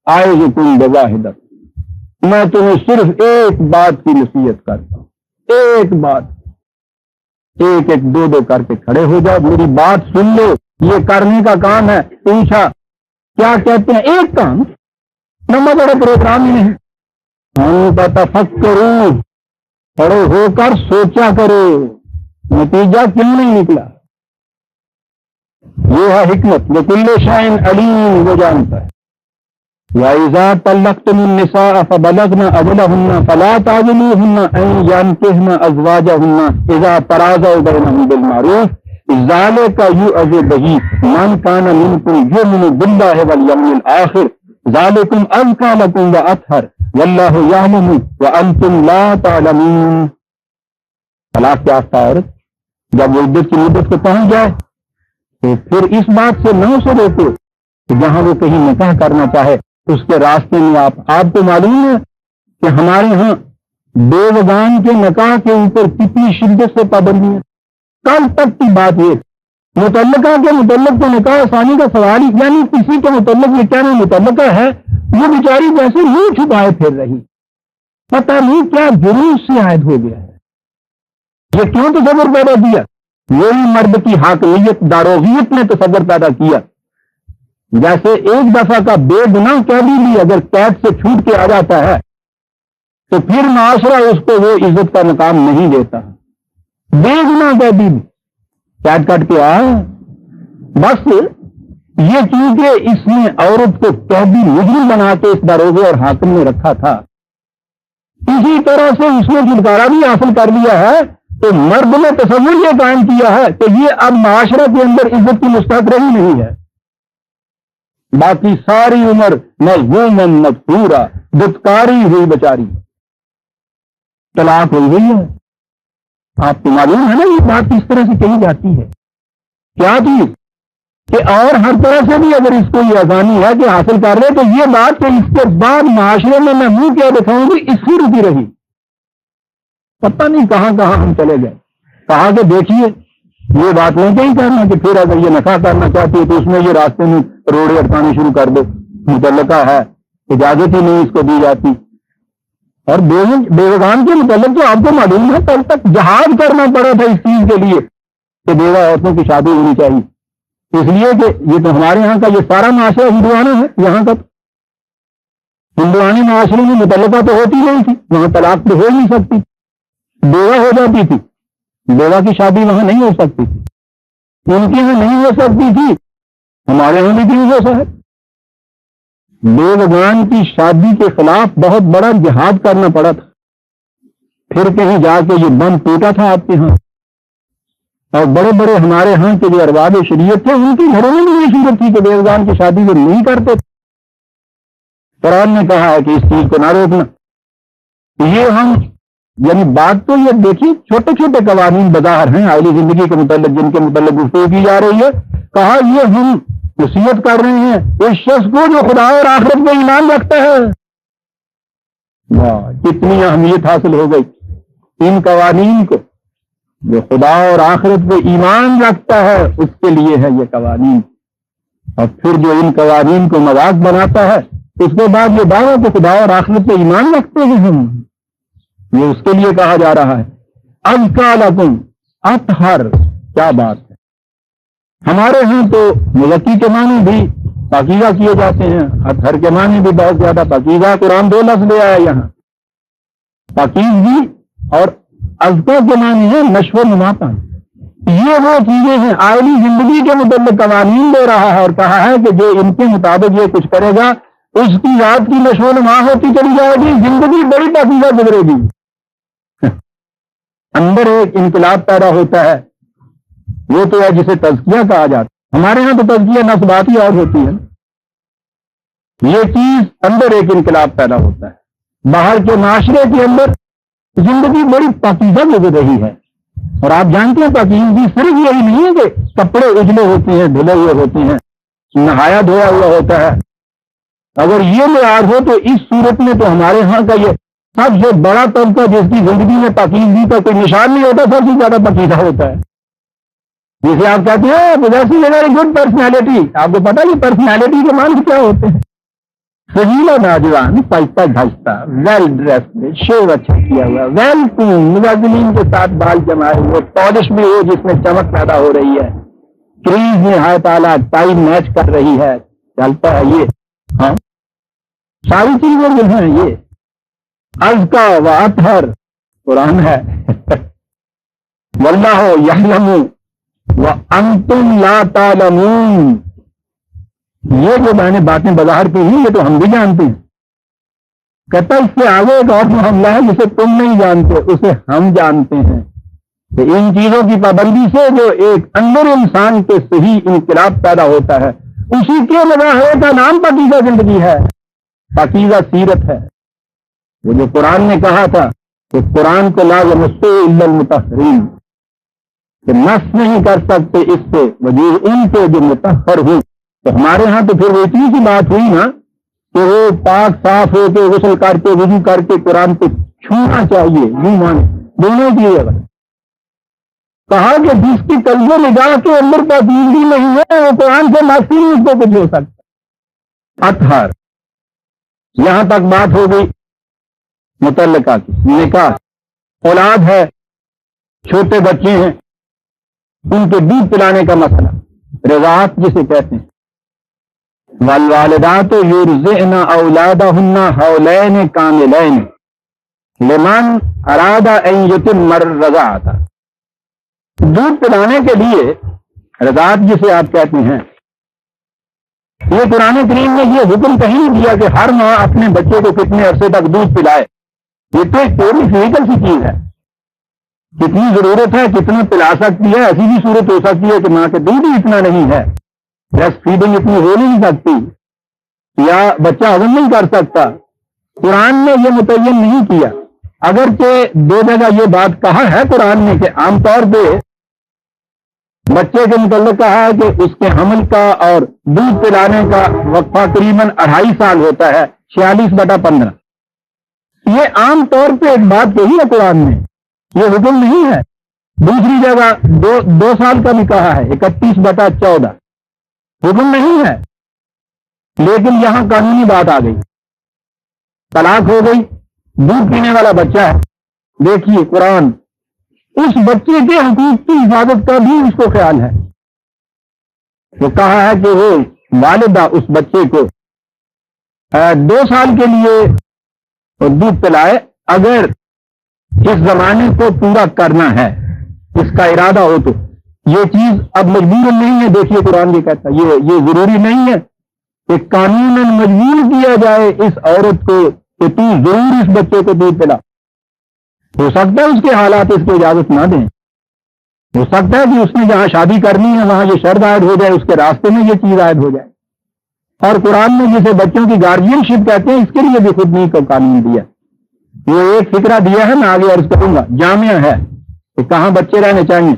آئے جو تم بواحدہ، میں تمہیں صرف ایک بات کی نصیحت کرتا ہوں، ایک بات، ایک ایک دو دو کر کے کھڑے ہو جاؤ، میری بات سن لو، یہ کرنے کا کام ہے۔ پوچھا کیا کہتے ہیں؟ ایک کام، لمبا بڑا پروگرام ہی نہیں، ہم تفکروا، کھڑے ہو کر سوچا کرو، نتیجہ کیوں نہیں نکلا؟ یہ ہے حکمت، لکل شیء علیم، وہ جانتا ہے۔ وَإِذَا طَلَّقْتُمُ النِّسَاءَ فَبَلَغْنَ أَجَلَهُنَّ فَلَا تَعْضُلُوهُنَّ أَن يَنكِحْنَ أَزْوَاجَهُنَّ إِذَا تَرَاضَوْا بَيْنَهُم بِالْمَعْرُوفِ ذَلِكَ يُوعَظُ بِهِ مَن كَانَ مِنكُمْ يُؤْمِنُ بِاللَّهِ وَالْيَوْمِ الْآخِرِ ذَلِكُمْ أَزْكَىٰ لَكُمْ وَأَطْهَرُ وَاللَّهُ يَعْلَمُ وَأَنتُمْ لَا تَعْلَمُونَ۔ طلاق یافتہ عورت جب عدت کی مدت کو پہنچ جائے تو پھر اس بات سے نہ اسے روکو کہ جہاں وہ کہیں نکاح کرنا چاہے اس کے راستے میں آپ کو معلوم ہے کہ ہمارے ہاں بیوگان کے نکاح کے اوپر کتنی شدت سے پابندی ہے۔ کل تک کی بات یہ، متعلقہ کے متعلق تو نکاح آسانی کا سوال ہی، یعنی کسی کے متعلق یہ کہنا متعلقہ ہے، وہ بیچاری جیسے منہ چھپائے پھر رہی، پتہ نہیں کیا جرم سے عائد ہو گیا ہے۔ یہ کیوں تصور پیدا کیا؟ وہی مرد کی حاکمیت داروغیت نے تصور پیدا کیا، جیسے ایک دفعہ کا بے گناہ قیدی بھی اگر قید سے چھوٹ کے آ جاتا ہے تو پھر معاشرہ اس کو وہ عزت کا مقام نہیں دیتا۔ بے گناہ قیدی بھی قید کٹ کے آئے، بس یہ چونکہ اس نے عورت کو قیدی مجرم بنا کے اس داروغے اور حاکم نے رکھا تھا، اسی طرح سے اس نے چھٹکارا بھی حاصل کر لیا ہے، تو مرد نے تصور یہ قائم کیا ہے کہ یہ اب معاشرے کے اندر عزت کی مستحق رہی نہیں ہے، باقی ساری عمر مظلوما مدفورا، دتکاری ہوئی بیچاری، طلاق ہو گئی ہے۔ آپ کو معلوم ہے نا یہ بات کس طرح سے کہی جاتی ہے، کیا چیز کہ اور ہر طرح سے بھی اگر اس کو یہ آسانی ہے کہ حاصل کر رہے تو یہ بات کہ اس کے بعد معاشرے میں منہ کیا دکھاؤں گی اس کی رکی رہی، پتہ نہیں کہاں کہاں ہم چلے گئے۔ کہا کہ دیکھیے یہ بات نہیں کہیں کرنا کہ پھر اگر یہ نکاح کرنا چاہتی ہے تو اس میں یہ راستے میں روڑے اٹکانے شروع کر دو، متعلقہ ہے، اجازت ہی نہیں اس کو دی جاتی۔ اور بیوگان کے متعلق تو آپ کو معلوم ہے کل تک جہاد کرنا پڑا تھا اس چیز کے لیے کہ بیوہ عورتوں کی شادی ہونی چاہیے، اس لیے کہ یہ تو ہمارے ہاں کا یہ سارا معاشرہ ہندوانہ ہے، یہاں تک ہندوانی معاشرے میں متعلقہ تو ہوتی نہیں تھی، وہاں طلاق تو ہو نہیں سکتی، بیوہ ہو جاتی تھی، بیوہ کی شادی وہاں نہیں ہو سکتی تھی، ان کے یہاں نہیں ہو سکتی تھی، ہمارے یہاں بھی کیوں ہو سکتا ہے؟ بیوگان کی شادی کے خلاف بہت بڑا جہاد کرنا پڑا تھا، پھر کہیں جا کے یہ بم ٹوٹا تھا آپ کے ہاں، اور بڑے بڑے ہمارے ہاں کے جو ارباب شریعت تھے ان کے گھروں میں بھی یہ صورت تھی کہ بیوگان کی شادی وہ نہیں کرتے تھے۔ قرآن نے کہا ہے کہ اس چیز کو نہ روکنا۔ یہ ہم یعنی بات تو یہ دیکھیے چھوٹے چھوٹے قوانین بظاہر ہیں آئلی زندگی کے متعلق جن کے متعلق گفتگو کی جا رہی ہے، کہا یہ ہم نصیحت کر رہے ہیں اس شخص کو جو خدا اور آخرت میں ایمان رکھتا ہے۔ واہ کتنی اہمیت حاصل ہو گئی ان قوانین کو، جو خدا اور آخرت پہ ایمان رکھتا ہے اس کے لیے ہے یہ قوانین، اور پھر جو ان قوانین کو مذاق بناتا ہے اس کے بعد یہ دعویٰ کہ خدا اور آخرت پہ ایمان رکھتے ہیں ہم، یہ اس کے لیے کہا جا رہا ہے۔ ازکیٰ لکم، اطہر، کیا بات ہے۔ ہمارے ہاں تو مزکی کے معنی بھی پاکیزہ کیے جاتے ہیں، اطہر کے معنی بھی بہت زیادہ پاکیزہ، قرآن 2 لفظ لے آیا یہاں، پاکیزگی اور ازکیٰ کے معنی ہے نشو و نما پن۔ یہ وہ چیزیں ہیں آئلی زندگی کے متعلق قوانین دے رہا ہے اور کہا ہے کہ جو ان کے مطابق یہ کچھ کرے گا اس کی ذات کی نشو و نما ہوتی چلی جائے گی، زندگی بڑی پاکیزہ گزرے گی، اندر ایک انقلاب پیدا ہوتا ہے، وہ تو ہے جسے تزکیہ کہا جاتا ہے۔ ہمارے ہاں تو تزکیہ نفسیاتی اور ہوتی ہے، یہ چیز اندر ایک انقلاب پیدا ہوتا ہے، باہر کے معاشرے کے اندر زندگی بڑی پاکیزہ گزر رہی ہے۔ اور آپ جانتے ہیں پاکیزگی صرف یہی نہیں ہے کہ کپڑے اجلے ہوتے ہیں، دھلے ہوئے ہوتے ہیں، نہایا دھویا ہوا ہوتا ہے، اگر یہ معیار ہو تو اس صورت میں تو ہمارے ہاں کا یہ سب سے بڑا طبقہ جس کی زندگی میں پاکیزگی کا کوئی نشان نہیں ہوتا سب سے زیادہ پاکیزہ ہوتا ہے. جسے آپ کہتے ہیں possessing a very good personality. آپ کو پتا نہیں پرسنالٹی کے معنی کیا ہوتے ہیں؟ سجیلا نوجوان پلتا گھستا ویل ڈریسڈ شیو اچھا کیا ہوا ویل کون مزازلین کے ساتھ بال جمائے ہوئے پالش میں ہو جس میں چمک پیدا ہو رہی ہے کریز میں ہائے تالا ٹائی میچ کر رہی ہے چلتا ہے یہ. ہاں ساری چیزیں جو ہیں یہ ازکا و اطہر قرآن ہے. واللہ یعلم وانتم لا تعلمون. یہ جو میں نے باتیں بظاہر کی ہیں یہ تو ہم بھی جانتے ہیں. کہتا اس سے آگے ایک اور معاملہ ہے جسے تم نہیں جانتے اسے ہم جانتے ہیں. کہ ان چیزوں کی پابندی سے جو ایک اندر انسان کے صحیح انقلاب پیدا ہوتا ہے اسی کے مظاہرے کا نام پاکیزہ زندگی ہے پاکیزہ سیرت ہے. وہ جو قرآن نے کہا تھا کہ قرآن کو لا یمسہ الا المطہرین کہ نس نہیں کر سکتے اس سے وجود ان کے جو مطہر ہوں. تو ہمارے ہاں تو پھر وہ اتنی سی بات ہوئی نا کہ وہ پاک صاف ہو کے غسل کر کے وضو کر کے قرآن کو چھونا چاہیے یوں مانے دونوں چیزیں. کہا کہ جس کی قلب و نگاہ کے اندر پاکیزگی نہیں ہے وہ قرآن سے معصوم اس کو کچھ ہو سکتا. اطہر یہاں تک بات ہو گئی متعلقہ کی. نکاح اولاد ہے چھوٹے بچے ہیں ان کے دودھ پلانے کا مسئلہ رضاعت جسے کہتے ہیں. والوالدات یرضعن اولادہن حولین کاملین لمن اراد ان یتم الرضاعۃ. دودھ پلانے کے لیے رضاعت جسے آپ کہتے ہیں یہ قرآن کریم نے یہ حکم کہیں نہیں دیا کہ ہر ماں اپنے بچے کو کتنے عرصے تک دودھ پلائے. یہ تو ایک پوری فزیکل سی چیز ہے. کتنی ضرورت ہے کتنا پلا سکتی ہے ایسی بھی صورت ہو سکتی ہے کہ ماں کے دودھ ہی اتنا نہیں ہے بریسٹ فیڈنگ اتنی ہو نہیں سکتی یا بچہ ہضم نہیں کر سکتا. قرآن نے یہ متعین نہیں کیا. اگرچہ دو جگہ یہ بات کہا ہے قرآن نے کہ عام طور پہ بچے کے متعلق کہا ہے کہ اس کے حمل کا اور دودھ پلانے کا وقفہ قریباً 2.5 سال ہوتا ہے 46/15. یہ عام طور پہ ایک بات کہی ہے قرآن نے یہ حکم نہیں ہے. دوسری جگہ 2 سال کا بھی کہا ہے 31/14 حکم نہیں ہے. لیکن یہاں قانونی بات آ گئی طلاق ہو گئی دودھ پینے والا بچہ ہے. دیکھیے قرآن اس بچے کے حقوق کی حفاظت کا بھی اس کو خیال ہے. وہ کہا ہے کہ وہ والدہ اس بچے کو 2 سال کے لیے دودھ پلائے اگر اس زمانے کو پورا کرنا ہے اس کا ارادہ ہو تو. یہ چیز اب مجبور نہیں ہے. دیکھیے قرآن یہ کہتا ہے یہ ضروری نہیں ہے کہ قانوناً مجبور کیا جائے اس عورت کو کہ تو ضرور اس بچے کو دودھ پلا. ہو سکتا ہے اس کے حالات اس کو اجازت نہ دیں. ہو سکتا ہے کہ اس نے جہاں شادی کرنی ہے وہاں یہ شرط عائد ہو جائے اس کے راستے میں یہ چیز عائد ہو جائے. اور قرآن نے جسے بچوں کی گارجین شپ کہتے ہیں اس کے لیے بھی خود نہیں کو قانون دیا. وہ ایک فکرہ دیا ہے میں آگے عرض کروں گا جامعہ ہے کہ کہاں بچے رہنے چاہیے.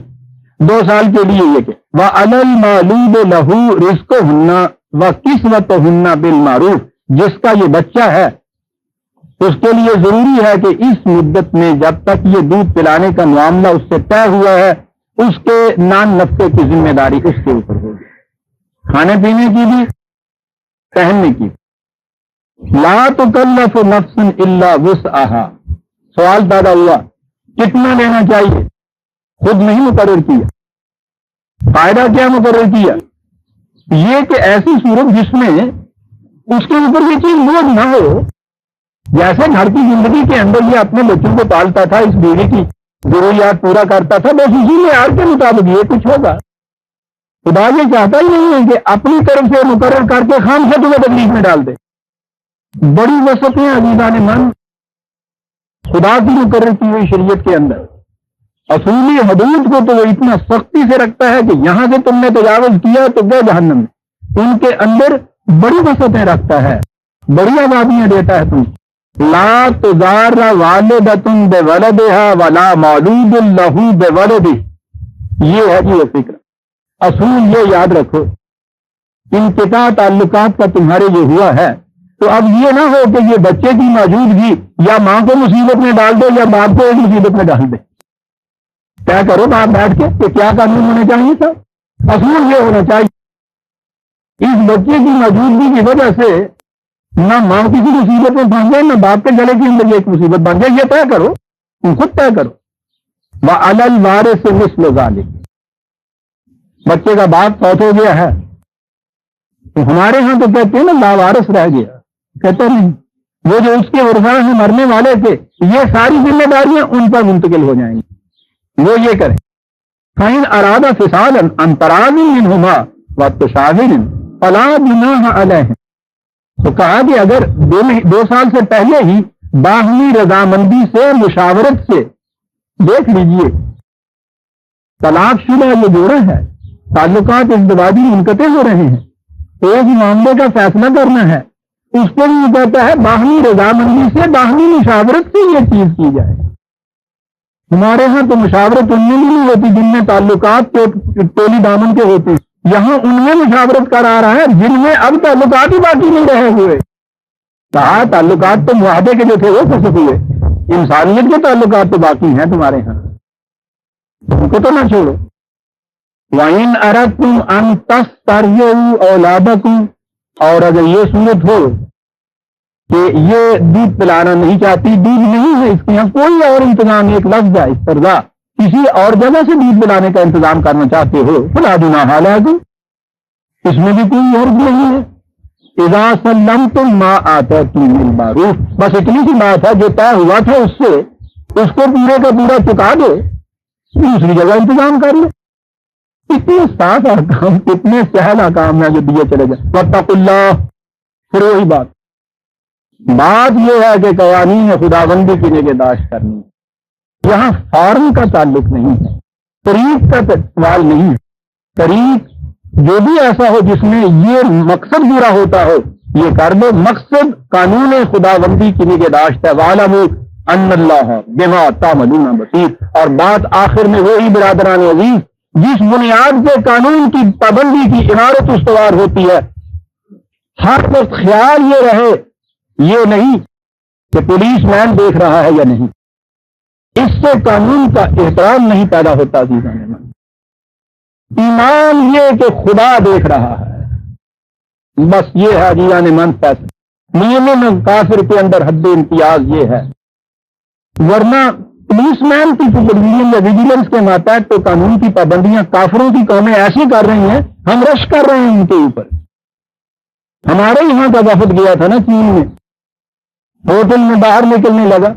2 سال کے لیے یہ کہ وَعَلَى الْمَوْلُودِ لَهُ رِزْقُهُنَّ وَكِسْوَتُهُنَّ بِالْمَعْرُوفِ. جس کا یہ بچہ ہے اس کے لیے ضروری ہے کہ اس مدت میں جب تک یہ دودھ پلانے کا معاملہ اس سے طے ہوا ہے اس کے نان نفقے کی ذمہ داری اس کے اوپر ہوگی. کھانے پینے کی بھی پہننے کی. لا تکلف نفس الا وسعها. سوال پیدا ہوا کتنا لینا چاہیے خود نہیں مقرر کیا. فائدہ کیا مقرر کیا یہ کہ ایسی صورت جس میں اس کے اوپر یہ چیز بوجھ نہ ہو. جیسے گھر کی زندگی کے اندر یہ اپنے بچوں کو پالتا تھا اس بیوی کی ضروریات پورا کرتا تھا بس اسی معیار کے مطابق یہ کچھ ہوگا. خدا یہ چاہتا ہی نہیں ہے کہ اپنی طرف سے مقرر کر کے خام سے تمہیں تکلیف میں ڈال دے. بڑی وسعتیں عزیزان من خدا کی مقرر کی ہوئی شریعت کے اندر اصولی حدود کو تو وہ اتنا سختی سے رکھتا ہے کہ یہاں سے تم نے تجاوز کیا تو وہ جہنم میں. ان کے اندر بڑی وسعتیں رکھتا ہے بڑی آزادیاں دیتا ہے. تم لا تضار والدۃ بولدها ولا مولود له بولدہ. یہ ہے یہ فکر اصول یہ یاد رکھو. انقطاع تعلقات کا تمہارے یہ ہوا ہے تو اب یہ نہ ہو کہ یہ بچے کی موجودگی یا ماں کو مصیبت میں ڈال دے یا باپ کو ایک مصیبت میں ڈال دے. طے کرو باپ بیٹھ کے کہ کیا قانون ہونے چاہیے تھا. اصول یہ ہونا چاہیے اس بچے کی موجودگی کی وجہ سے نہ ماں کسی مصیبت میں پھنس جائے نہ باپ کے گلے کے اندر ایک مصیبت بن جائے. یہ طے کرو, تم خود طے کرو. وَعَلَى الْوَارِثِ مِثْلُ ذَلِكَ. بچے کا باپ فوت ہو گیا ہے تو ہمارے ہاں تو کہتے ہیں نا لاوارث رہ گیا. کہتے نہیں, وہ جو اس کے ورثاء ہیں مرنے والے تھے یہ ساری ذمہ داریاں ان پر منتقل ہو جائیں گی. وہ یہ کریں فَإِنْ أَرَادَ فِصَالًا عَنْ تَرَاضٍ مِّنْهُمَا وَاتِّشَاوِرٍ فَلَا جُنَاحَ عَلَيْهِمْ. تو کہا کہ اگر 2 سال سے پہلے ہی باہمی رضامندی سے مشاورت سے دیکھ لیجئے طلاق شدہ یہ جوڑا ہے, تعلقات ازدواجی منقطع ہو رہے ہیں, ایک معاملے کا فیصلہ کرنا ہے, اس کو بھی کہتا ہے باہمی رضامندی سے باہمی مشاورت سے یہ چیز کی جائے. ہمارے ہاں تو مشاورت ان میں نہیں ہوتی جن میں تعلقات ٹولی دامن کے ہوتے ہیں, یہاں ان میں مشاورت کرا رہا ہے جن میں اب تعلقات ہی باقی نہیں رہے ہوئے. کہا تعلقات تو معاہدے کے جو تھے وہ فسخ ہوئے, انسانیت کے تعلقات تو باقی ہیں تمہارے ہاں, ان کو تو نہ چھوڑو. وَإِنْ أَرَدْتُمْ أَنْ تَسْتَرْضِعُوا أَوْلَادَكُمْ. اور اگر یہ صورت ہو کہ یہ دودھ پلانا نہیں چاہتی, دودھ نہیں ہے اس کے یہاں کوئی اور انتظام, ایک لفظ ہے استرضاع, کسی اور جگہ سے دودھ پلانے کا انتظام کرنا چاہتے ہو فلا جناح علیکم, اس میں بھی کوئی حرج نہیں ہے. اذا سلمتم ما آتیتم بالمعروف. بس اتنی سی بات ہے, جو طے ہوا تھا اس سے اس کو پورے کا پورا چکا دو, دوسری جگہ انتظام کر لو. اتنے صاف احکام, اتنے سہل احکام ہیں جو دیے چلے جائیں. واتقوا اللہ. پھر وہی بات یہ ہے کہ قوانین خداوندی کی نگہداشت کرنی. یہاں فارم کا تعلق نہیں ہے, طریق کا سوال نہیں ہے. طریق جو بھی ایسا ہو جس میں یہ مقصد پورا ہوتا ہو یہ کر دو. مقصد قانون خداوندی کی نگہداشت ہے. وَاعْلَمُوا أَنَّ اللَّهَ بِمَا تَعْمَلُونَ بَصِيرٌ. اور بات آخر میں وہی برادران عزیز جس بنیاد سے قانون کی پابندی کی عمارت استوار ہوتی ہے, ہر وقت خیال یہ رہے, یہ نہیں کہ پولیس مین دیکھ رہا ہے یا نہیں. اس سے قانون کا احترام نہیں پیدا ہوتا. ایمان یہ کہ خدا دیکھ رہا ہے, بس یہ ہے جیان من فیصلہ. مومن کافر کے اندر حد امتیاز یہ ہے, ورنہ پولیس مین کی سپرویژن یا ویجیلنس کے ماتحت تو قانون کی پابندیاں کافروں کی قومیں ایسی کر رہی ہیں, ہم رش کر رہے ہیں ان کے اوپر. ہمارے یہاں کا وفد گیا تھا نا چین میں, ہوٹل میں باہر نکلنے لگا,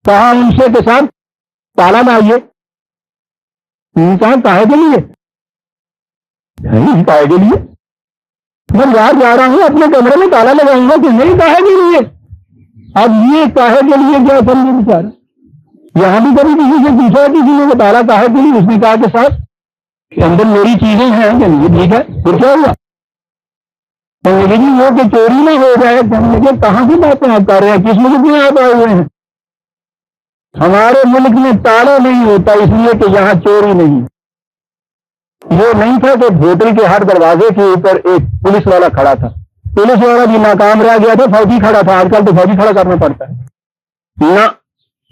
کہا ان سے کے ساتھ تالا لائیے. کہا کاہے کے لیے؟ کاہے کے لیے؟ میں باہر جا رہا ہوں اپنے کمرے میں تالا لگاؤں گا کہ نہیں, کاہے کے لیے؟ اب یہ کاہے کے لیے کیا سمجھے بیچارہ. یہاں بھی کبھی کسی سے پوچھا کسی نے تالا کاہے کے لیے, اس نے کہا کہ صاحب کہ اندر میری چیزیں ہیں کہ نہیں. ٹھیک ہے, پھر کیا ہوا؟ لیکن وہ کہ چوری نہ ہو جائے. کہاں کی باتیں آپ کر رہے ہیں, کس ملک میں آپ آئے ہوئے ہیں؟ ہمارے ملک میں تالا نہیں ہوتا اس لیے کہ یہاں چوری نہیں. وہ نہیں تھا کہ ہوٹل کے ہر دروازے کے اوپر ایک پولیس والا کھڑا تھا, پولیس والا بھی ناکام رہ گیا تھا, فوجی کھڑا تھا. آج کل تو فوجی کھڑا کرنا پڑتا ہے. نہ,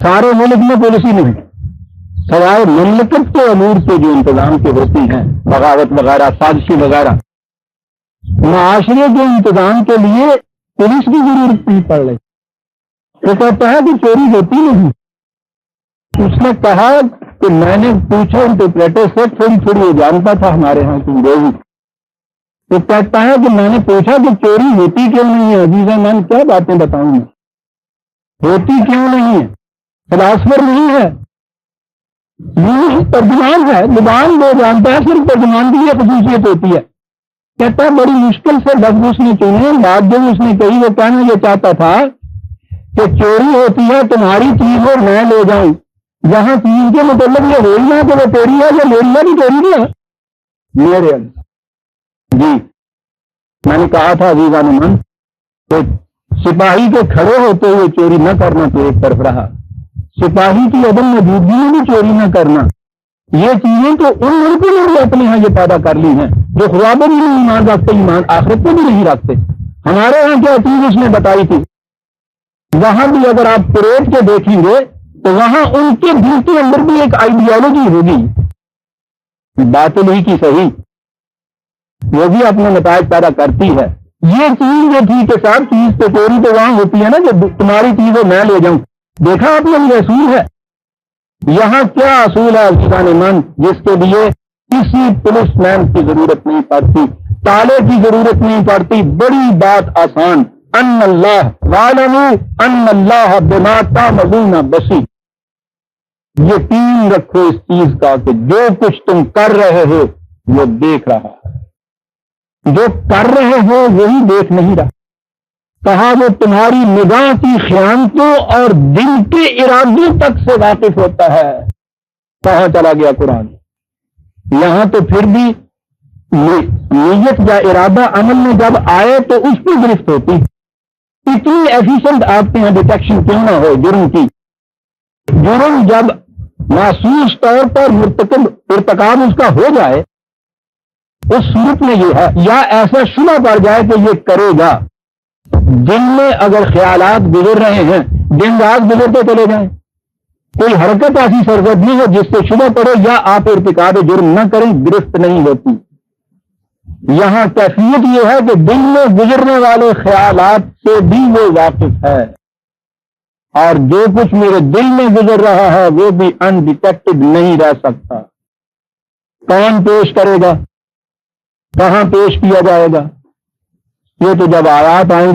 سارے ملک میں پولیس ہی نہیں, سوائے مملکت کے امور کے جو انتظام کے ہوتی ہیں, بغاوت وغیرہ, سازشی وغیرہ, معاشرے کے انتظام کے لیے پولیس کی ضرورت نہیں پڑ رہی. وہ کہتا ہے کہ چوری ہوتی نہیں. اس نے کہا کہ میں نے پوچھا انٹرپریٹر سے, تھوڑی تھوڑی وہ جانتا تھا ہمارے ہاں کی انگریزی. وہ کہتا ہے کہ میں نے پوچھا کہ چوری ہوتی کیوں نہیں ہے. عزیز میں کیا باتیں بتاؤں میں, ہوتی کیوں نہیں ہے. فلاسفر نہیں ہے, یہ ترجمان ہے. زبان وہ جانتا ہے, صرف ترجمان کی یہ خصوصیت ہوتی ہے. کہتا ہے بڑی مشکل سے لفظ اس نے چنے. بات جو اس نے کہی وہ کہنا یہ چاہتا تھا کہ چوری ہوتی ہے تمہاری چیز اور میں لے جاؤں. جہاں چیز کے متعلق یہ ہو ہی نہ کہ وہ تیری ہے, یا میری ہے بھی تیری ہے میرے جی. میں نے کہا تھا عزیزان من کہ سپاہی کے کھڑے ہوتے ہوئے چوری نہ کرنا تو ایک طرف رہا, سپاہی کی عدم موجودگی میں بھی چوری نہ کرنا, یہ چیزیں تو ان ملکوں نے بھی اپنے یہاں یہ پیدا کر لی ہیں جو خدا پر بھی نہیں ایمان رکھتے, ایمان آخرت پہ بھی نہیں رکھتے. ہمارے یہاں کیا چیز اس نے بتائی تھی؟ وہاں بھی اگر آپ پریڈ کے دیکھیں گے تو وہاں ان کے دل کے اندر بھی ایک آئیڈیالوجی ہوگی، باطل ہی کی صحیح، وہ بھی اپنے نتائج پیدا کرتی ہے۔ یہ چیز جو تھی کہ سب چیز تو چوری تو وہاں ہوتی ہے نا جو تمہاری چیز میں لے جاؤں، دیکھا آپ نے یہ اصول ہے؟ یہاں کیا اصول ہے عزیزان من، جس کے لیے کسی پولیس مین کی ضرورت نہیں پڑتی، تالے کی ضرورت نہیں پڑتی، بڑی بات آسان، ان اللہ وَاعْلَمُوا ان اللہ بما تعملون بصیر۔ یقین رکھو اس چیز کا کہ جو کچھ تم کر رہے ہو وہ دیکھ رہا ہے، جو کر رہے ہو وہی دیکھ نہیں رہا۔ کہا وہ تمہاری نگاہ کی خیانتوں اور دل کے ارادوں تک سے واقف ہوتا ہے۔ کہاں چلا گیا قرآن؟ یہاں تو پھر بھی نیت یا ارادہ عمل میں جب آئے تو اس کی گرفت ہوتی۔ اتنی ایفیشنٹ آپ کے یہاں ڈیٹیکشن کیوں نہ ہو جرم کی؟ جرم جب محسوس طور پر ارتکاب اس کا ہو جائے اس صورت میں یہ ہے، یا ایسا شبہ پڑ جائے کہ یہ کرے گا۔ دن میں اگر خیالات گزر رہے ہیں، دن رات گزرتے چلے جائیں، کوئی حرکت ایسی سرگرمی ہے جس سے شبہ پڑے یا آپ ارتکاب جرم نہ کریں، گرفت نہیں ہوتی۔ یہاں کیفیت یہ ہے کہ دل میں گزرنے والے خیالات سے بھی وہ واقف ہے، اور جو کچھ میرے دل میں گزر رہا ہے وہ بھی انڈیٹیکٹڈ نہیں رہ سکتا۔ کون پیش کرے گا؟ کہاں پیش کیا جائے گا؟ یہ تو جب آیات آئیں گے